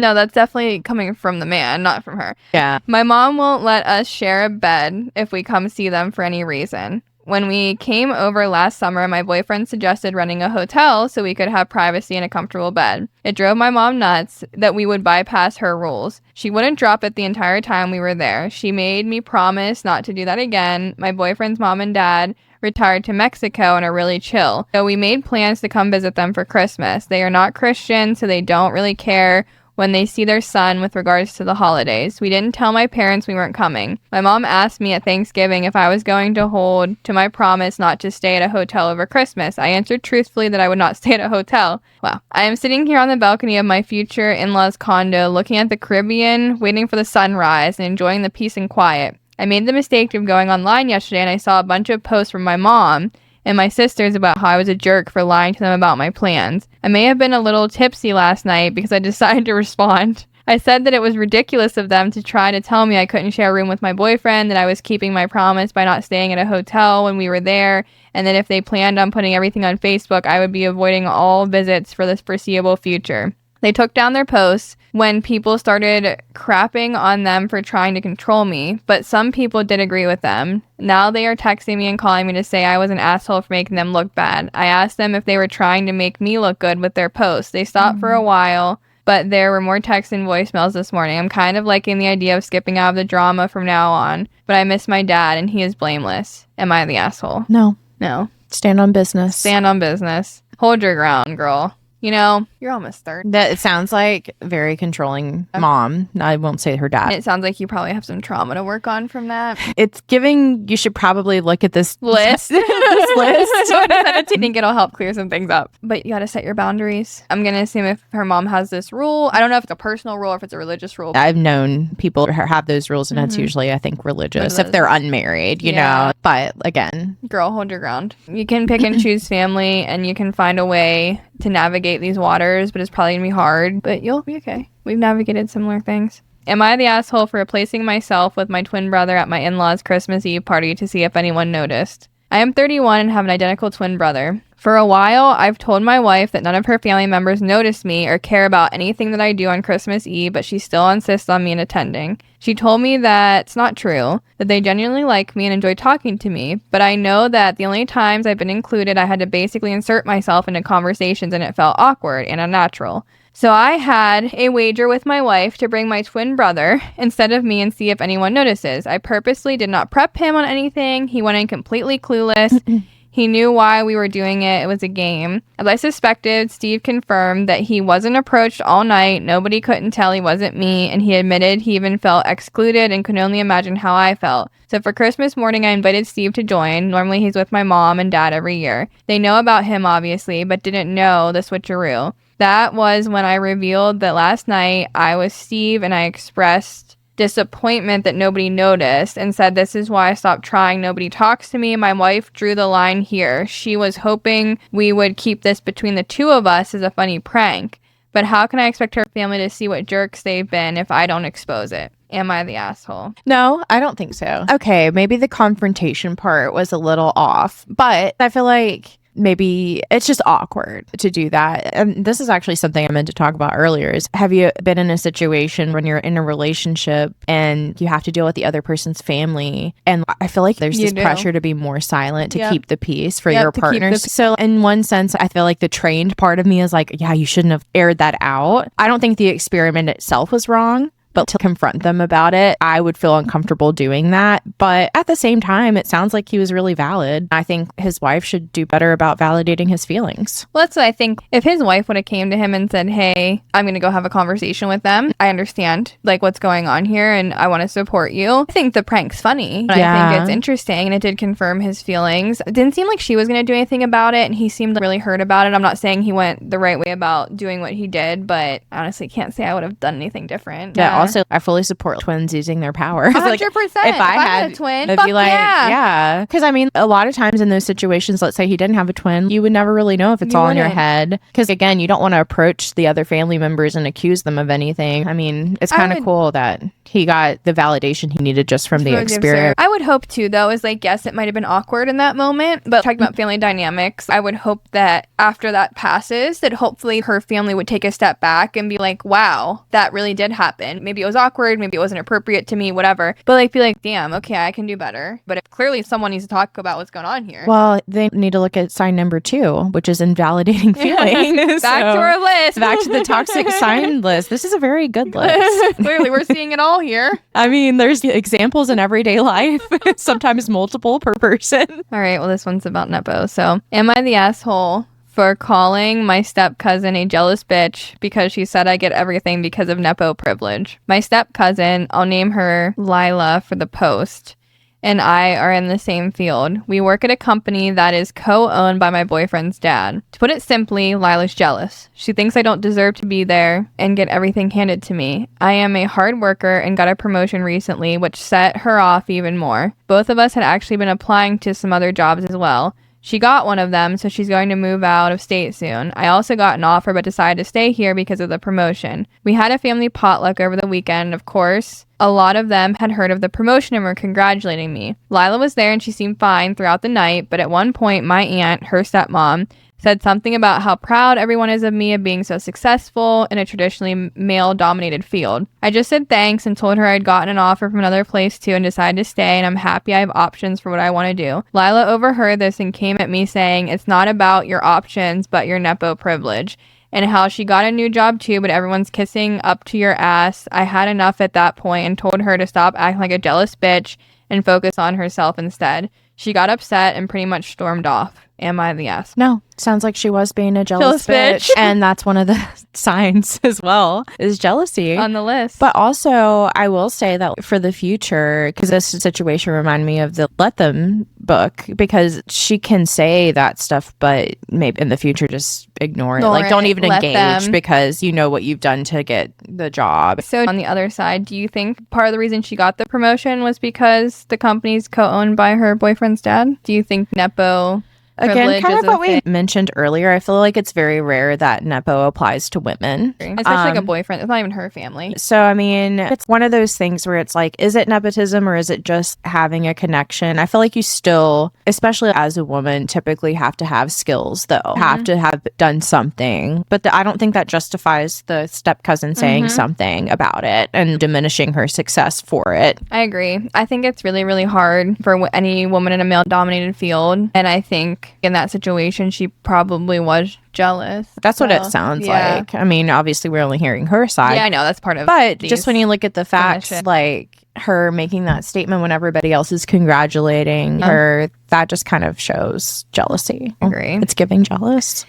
No, that's definitely coming from the man, not from her. Yeah. My mom won't let us share a bed if we come see them for any reason. When we came over last summer, my boyfriend suggested renting a hotel so we could have privacy and a comfortable bed. It drove my mom nuts that we would bypass her rules. She wouldn't drop it the entire time we were there. She made me promise not to do that again. My boyfriend's mom and dad retired to Mexico and are really chill. So we made plans to come visit them for Christmas. They are not Christian, so they don't really care when they see their son with regards to the holidays. We didn't tell my parents we weren't coming. My mom asked me at Thanksgiving if I was going to hold to my promise not to stay at a hotel over Christmas. I answered truthfully that I would not stay at a hotel. Wow. I am sitting here on the balcony of my future in-laws condo looking at the Caribbean, waiting for the sunrise and enjoying the peace and quiet. I made the mistake of going online yesterday and I saw a bunch of posts from my mom and my sisters about how I was a jerk for lying to them about my plans. I may have been a little tipsy last night because I decided to respond. I said that it was ridiculous of them to try to tell me I couldn't share a room with my boyfriend, that I was keeping my promise by not staying at a hotel when we were there, and that if they planned on putting everything on Facebook, I would be avoiding all visits for the foreseeable future. They took down their posts when people started crapping on them for trying to control me, but some people did agree with them. Now they are texting me and calling me to say I was an asshole for making them look bad. I asked them if they were trying to make me look good with their posts. They stopped for a while, but there were more texts and voicemails this morning. I'm kind of liking the idea of skipping out of the drama from now on, but I miss my dad and he is blameless. Am I the asshole? No. No. Stand on business. Stand on business. Hold your ground, girl. You know, you're almost 30. That it sounds like very controlling mom. I won't say her dad. It sounds like you probably have some trauma to work on from that. It's giving, you should probably look at this List. this list. I think it'll help clear some things up. But you gotta set your boundaries. I'm gonna assume if her mom has this rule, I don't know if it's a personal rule or if it's a religious rule. I've known people who have those rules, and it's usually, I think, religious if they're unmarried, you Yeah. know. But again, Girl, hold your ground. You can pick and choose family, and you can find a way to navigate these waters, but it's probably gonna be hard. But you'll be okay. We've navigated similar things. Am I the asshole for replacing myself with my twin brother at my in-laws' Christmas Eve party to see if anyone noticed? I am 31 and have an identical twin brother. For a while, I've told my wife that none of her family members notice me or care about anything that I do on Christmas Eve, but she still insists on me attending. She told me that's not true, that they genuinely like me and enjoy talking to me, but I know that the only times I've been included, I had to basically insert myself into conversations and it felt awkward and unnatural. So I had a wager with my wife to bring my twin brother instead of me and see if anyone notices. I purposely did not prep him on anything. He went in completely clueless. He knew why we were doing it. It was a game. As I suspected, Steve confirmed that he wasn't approached all night. Nobody couldn't tell he wasn't me, and he admitted he even felt excluded and could only imagine how I felt. So for Christmas morning, I invited Steve to join. Normally, he's with my mom and dad every year. They know about him, obviously, but didn't know the switcheroo. That was when I revealed that last night I was Steve, and I expressed disappointment that nobody noticed and said, this is why I stopped trying. Nobody talks to me. My wife drew the line here. She was hoping we would keep this between the two of us as a funny prank. But how can I expect her family to see what jerks they've been if I don't expose it? Am I the asshole? No, I don't think so. Okay, maybe the confrontation part was a little off, but I feel like maybe it's just awkward to do that. And this is actually something I meant to talk about earlier is, have you been in a situation when you're in a relationship and you have to deal with the other person's family? And I feel like there's this pressure to be more silent, to keep the peace for your partners. So in one sense, I feel like the trained part of me is like, yeah, you shouldn't have aired that out. I don't think the experiment itself was wrong, but to confront them about it, I would feel uncomfortable doing that. But at the same time, it sounds like he was really valid. I think his wife should do better about validating his feelings. Well, that's what I think. If his wife would have came to him and said, hey, I'm going to go have a conversation with them. I understand like what's going on here and I want to support you. I think the prank's funny. I think it's interesting and it did confirm his feelings. It didn't seem like she was going to do anything about it and he seemed really hurt about it. I'm not saying he went the right way about doing what he did, but I honestly can't say I would have done anything different. Yeah. Also, I fully support twins using their power. 100%. Like, if I had a twin, I'd be like, yeah. Because I mean, a lot of times in those situations, let's say he didn't have a twin, you would never really know if it's all in your head. Because again, you don't want to approach the other family members and accuse them of anything. I mean, it's kind of cool that he got the validation he needed just from the experience. I would hope too, though, is like, yes, it might have been awkward in that moment, but talking about family dynamics, I would hope that after that passes, that hopefully her family would take a step back and be like, wow, that really did happen. Maybe it was awkward, maybe it wasn't appropriate to me, whatever. But like, be like, damn, okay, I can do better. But if clearly someone needs to talk about what's going on here. Well, they need to look at sign number 2, which is invalidating feelings. Back to our list. Back to the toxic sign list. This is a very good list. Clearly, we're seeing it all here. I mean, there's examples in everyday life, sometimes multiple per person. All right, well, this one's about Nepo. So, am I the asshole for calling my step cousin a jealous bitch because she said I get everything because of Nepo privilege? My step cousin, I'll name her Lila for the post, and I are in the same field. We work at a company that is co-owned by my boyfriend's dad. To put it simply, Lila's jealous. She thinks I don't deserve to be there and get everything handed to me. I am a hard worker and got a promotion recently, which set her off even more. Both of us had actually been applying to some other jobs as well. She got one of them, so she's going to move out of state soon. I also got an offer but decided to stay here because of the promotion. We had a family potluck over the weekend, of course. A lot of them had heard of the promotion and were congratulating me. Lila was there and she seemed fine throughout the night, but at one point my aunt, her stepmom, said something about how proud everyone is of me of being so successful in a traditionally male-dominated field. I just said thanks and told her I'd gotten an offer from another place too and decided to stay, and I'm happy I have options for what I want to do. Lila overheard this and came at me saying it's not about your options but your Nepo privilege, and how she got a new job too, but everyone's kissing up to your ass. I had enough at that point and told her to stop acting like a jealous bitch and focus on herself instead. She got upset and pretty much stormed off. Am I the ass? No. Sounds like she was being a jealous bitch. And that's one of the signs as well, is jealousy. On the list. But also, I will say that for the future, because this situation reminded me of the Let Them book, because she can say that stuff, but maybe in the future just ignore it. Like, don't even engage because you know what you've done to get the job. So on the other side, do you think part of the reason she got the promotion was because the company's co-owned by her boyfriend's dad? Do you think Nepo Again, privilege kind is of a what we thing. mentioned earlier, I feel like it's very rare that Nepo applies to women. Especially like a boyfriend. It's not even her family. So, I mean, it's one of those things where it's like, is it nepotism or is it just having a connection? I feel like you still, especially as a woman, typically have to have skills, though. Have to have done something. But I don't think that justifies the step cousin saying something about it and diminishing her success for it. I agree. I think it's really, really hard for any woman in a male-dominated field. And I think in that situation, she probably was jealous. That's what it sounds like. I mean, obviously, we're only hearing her side. Yeah, I know. That's part of But just when you look at the facts, submission. like her making that statement when everybody else is congratulating her, that just kind of shows jealousy. I agree. It's giving jealous.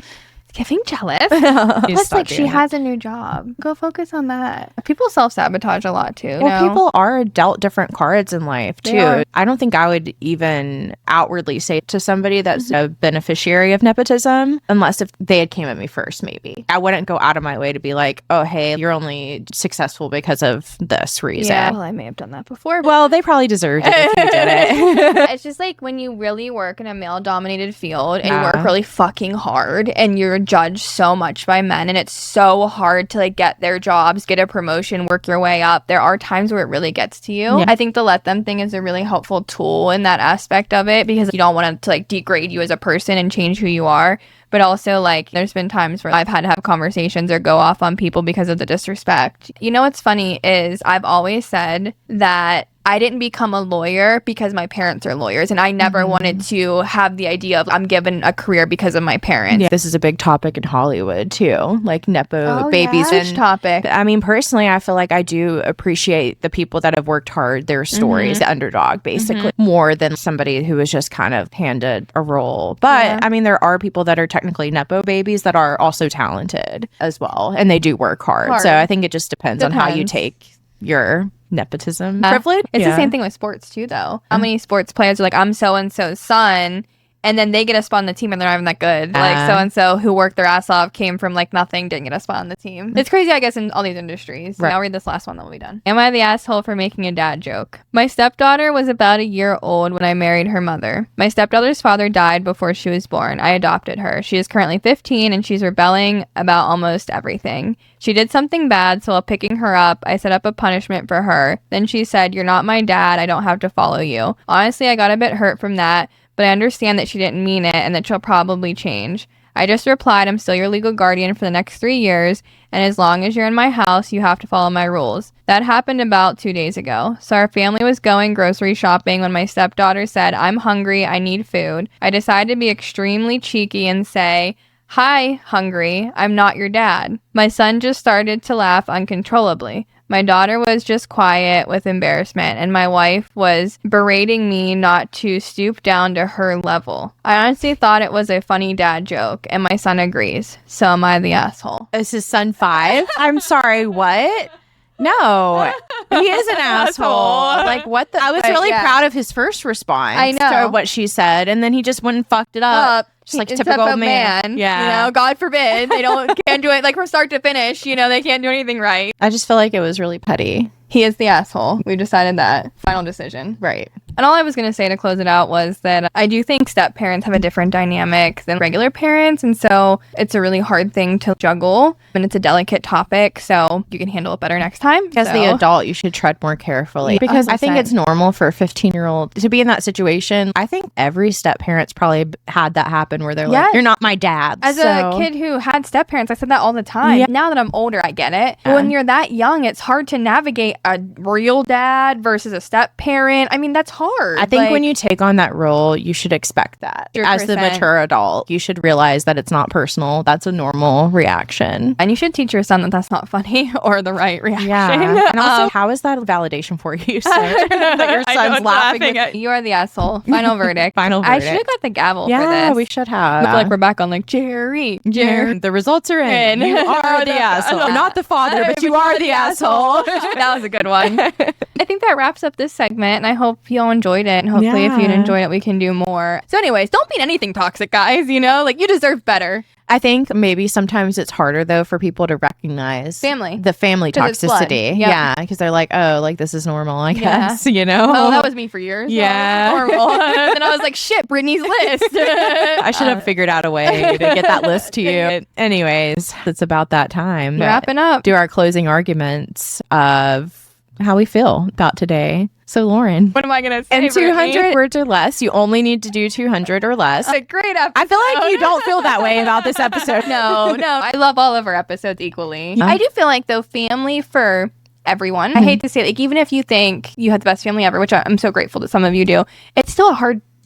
Giving jealous. Plus, like, she has a new job. Go focus on that. People self-sabotage a lot, too. Well, people are dealt different cards in life, too. I don't think I would even outwardly say to somebody that's a beneficiary of nepotism, unless if they had came at me first, maybe. I wouldn't go out of my way to be like, oh, hey, you're only successful because of this reason. Yeah, well, I may have done that before. Well, they probably deserved it if you did it. It's just like when you really work in a male-dominated field and you work really fucking hard and you're judged so much by men and it's so hard to like get their jobs, get a promotion, work your way up. There are times where it really gets to you. I think the let them thing is a really helpful tool in that aspect of it because you don't want to like degrade you as a person and change who you are. But also, like, there's been times where I've had to have conversations or go off on people because of the disrespect. You know what's funny is I've always said that I didn't become a lawyer because my parents are lawyers. And I never wanted to have the idea of I'm given a career because of my parents. Yeah, this is a big topic in Hollywood, too. Like, Nepo babies. Yeah. Huge topic. I mean, personally, I feel like I do appreciate the people that have worked hard, their stories, the underdog, basically, more than somebody who was just kind of handed a role. But, I mean, there are people that are technically Nepo babies that are also talented as well. And they do work hard. So I think it just depends on how you take your nepotism privilege. It's the same thing with sports too, though. How many sports players are like, I'm so-and-so's son, and then they get a spot on the team and they're not even that good. Like so-and-so who worked their ass off, came from like nothing, didn't get a spot on the team. It's crazy, I guess, in all these industries. Right. I'll read this last one, then we'll be done. Am I the asshole for making a dad joke? My stepdaughter was about a year old when I married her mother. My stepdaughter's father died before she was born. I adopted her. She is currently 15 and she's rebelling about almost everything. She did something bad, so while picking her up, I set up a punishment for her. Then she said, "You're not my dad. I don't have to follow you." Honestly, I got a bit hurt from that, but I understand that she didn't mean it and that she'll probably change. I just replied, "I'm still your legal guardian for the next 3 years, and as long as you're in my house, you have to follow my rules." That happened about 2 days ago. So our family was going grocery shopping when my stepdaughter said, "I'm hungry, I need food." I decided to be extremely cheeky and say, "Hi, hungry, I'm not your dad." My son just started to laugh uncontrollably. My daughter was just quiet with embarrassment, and my wife was berating me not to stoop down to her level. I honestly thought it was a funny dad joke, and my son agrees. So am I the asshole? Is his son 5? I'm sorry, what? No, he is an asshole. Like, what the? I was really proud of his first response. I know. To what she said, and then he just went and fucked it up. Just like typical man. Yeah. You know, God forbid they can't do it like from start to finish. You know, they can't do anything right. I just feel like it was really petty. He is the asshole. We decided that. Final decision. Right. And all I was going to say to close it out was that I do think step parents have a different dynamic than regular parents. And so it's a really hard thing to juggle. And it's a delicate topic. So you can handle it better next time. As the adult, you should tread more carefully. Because 100%. I think it's normal for a 15-year-old to be in that situation. I think every step parent's probably had that happen where they're like, "You're not my dad." As a kid who had step parents, I said that all the time. Yeah. Now that I'm older, I get it. But when you're that young, it's hard to navigate a real dad versus a step parent. I mean, that's hard. I think when you take on that role, you should expect that. 100%. As the mature adult, you should realize that it's not personal. That's a normal reaction. And you should teach your son that that's not funny or the right reaction. Yeah. And also, how is that a validation for you, sir? That your son's laughing at you. Are the asshole. Final verdict. Final verdict. I should have got the gavel for this. Yeah, we should have. I feel like we're back on like, Jerry. The results are in. You are the asshole. Not the father, but you are the asshole. That was a good one. I think that wraps up this segment, and I hope you all enjoyed it. And hopefully, if you'd enjoyed it, we can do more. So anyways, don't be anything toxic, guys. You know, like, you deserve better. I think maybe sometimes it's harder though for people to recognize the family 'Cause it's blood. toxicity. Yep. Yeah, because they're like, oh, like this is normal, I guess. You know? Oh, that was me for years. Yeah. Normal. And then I was like, shit, Brittany's list. I should have figured out a way to get that list to you. Anyways, it's about that time. Wrapping up. Do our closing arguments of how we feel about today. So Lauren, What am I going to say, and 200 Brittany? words or less. You only need to do 200 or less. It's a great episode. I feel like you don't feel that way about this episode. No. I love all of our episodes equally. I do feel like, though, family for everyone. I hate to say it, like, even if you think you had the best family ever, which I'm so grateful that some of you do, it's still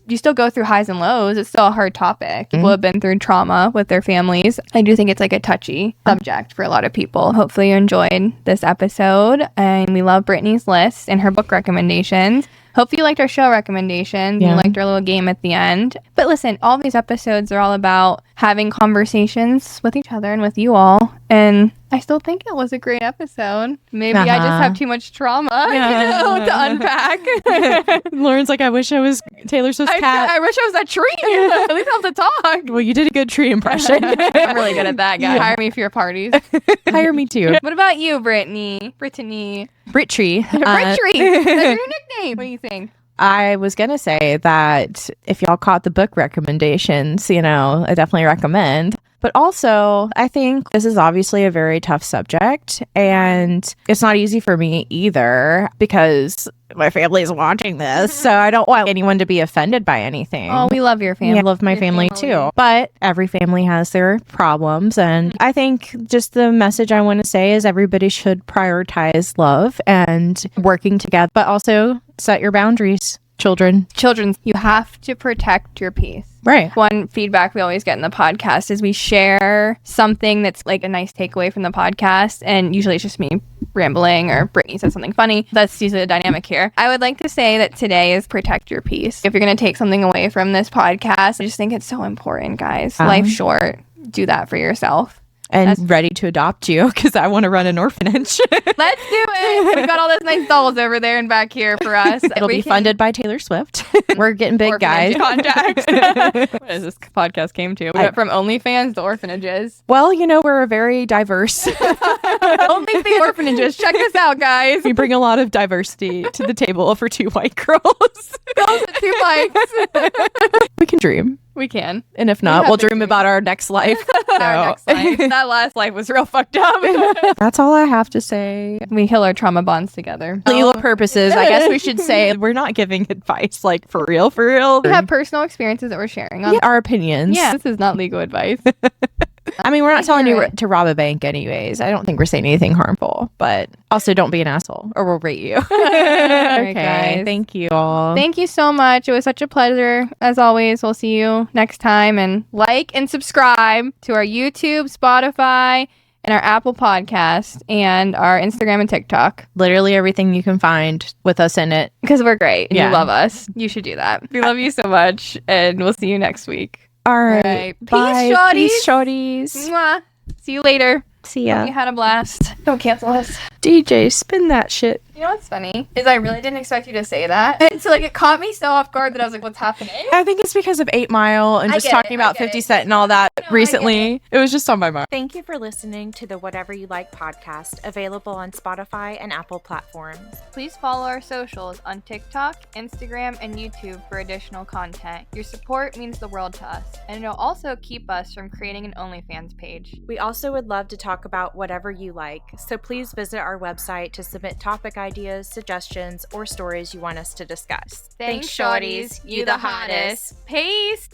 you still go through highs and lows. It's still a hard topic. People have been through trauma with their families. I do think it's like a touchy subject for a lot of people. Hopefully you enjoyed this episode, and we love Brittany's list and her book recommendations. Hope you liked our show recommendations. You liked our little game at the end. But listen, all these episodes are all about having conversations with each other and with you all. And I still think it was a great episode. Maybe I just have too much trauma to unpack. Lauren's like, I wish I was Taylor Swift's cat. I wish I was that tree. At least I have to talk. Well, you did a good tree impression. I'm really good at that, guys. Hire me for your parties. Hire me too. What about you, Brittany? Brittany. Brittree. Brittree. That's your nickname. What do you think? I was going to say that if y'all caught the book recommendations, I definitely recommend. But also, I think this is obviously a very tough subject, and it's not easy for me either because my family is watching this, so I don't want anyone to be offended by anything. Oh, we love your family. I love my family too. But every family has their problems, and I think just the message I want to say is everybody should prioritize love and working together, but also set your boundaries. Children, you have to protect your peace. Right. One feedback we always get in the podcast is we share something that's like a nice takeaway from the podcast, and usually it's just me rambling or Brittany says something funny. That's usually the dynamic here. I would like to say that today is protect your peace. If you're going to take something away from this podcast, I just think it's so important, guys. Life's short. Do that for yourself. And ready to adopt you because I want to run an orphanage. Let's do it. We got all those nice dolls over there and back here for us. It'll be funded by Taylor Swift. We're getting big, guys. Contacts. What is this podcast came to? We went from OnlyFans to orphanages. Well, we're a very diverse. Only the orphanages. Check us out, guys. We bring a lot of diversity to the table for two white girls. Two bikes. We can dream. We can. And if not, we'll dream about our next life. Our next life. That last life was real fucked up. That's all I have to say. We heal our trauma bonds together. Legal purposes, I guess we should say we're not giving advice, like for real. We have personal experiences that we're sharing on our opinions. Yeah. This is not legal advice. I mean, we're not telling you to rob a bank anyways. I don't think we're saying anything harmful, but also don't be an asshole or we'll rate you. Okay, guys. Thank you all. Thank you so much. It was such a pleasure. As always, we'll see you next time, and like and subscribe to our YouTube, Spotify, and our Apple Podcast and our Instagram and TikTok. Literally everything you can find with us in it. Because we're great and you love us. You should do that. We love you so much, and we'll see you next week. All right. Bye. Peace, Shawtys. Peace, Shawtys. Mwah. See you later. See ya. Hope you had a blast. Don't cancel us. DJ, spin that shit. You know what's funny is I really didn't expect you to say that. And so it caught me so off guard that I was like, what's happening? I think it's because of 8 Mile and just talking about 50 Cent and all that recently. It was just on my mind. Thank you for listening to the Whatever You Like podcast, available on Spotify and Apple platforms. Please follow our socials on TikTok, Instagram, and YouTube for additional content. Your support means the world to us, and it'll also keep us from creating an OnlyFans page. We also would love to talk about whatever you like, so please visit our website to submit topic ideas, suggestions, or stories you want us to discuss. Thanks, Shawtys. You the hottest. Peace.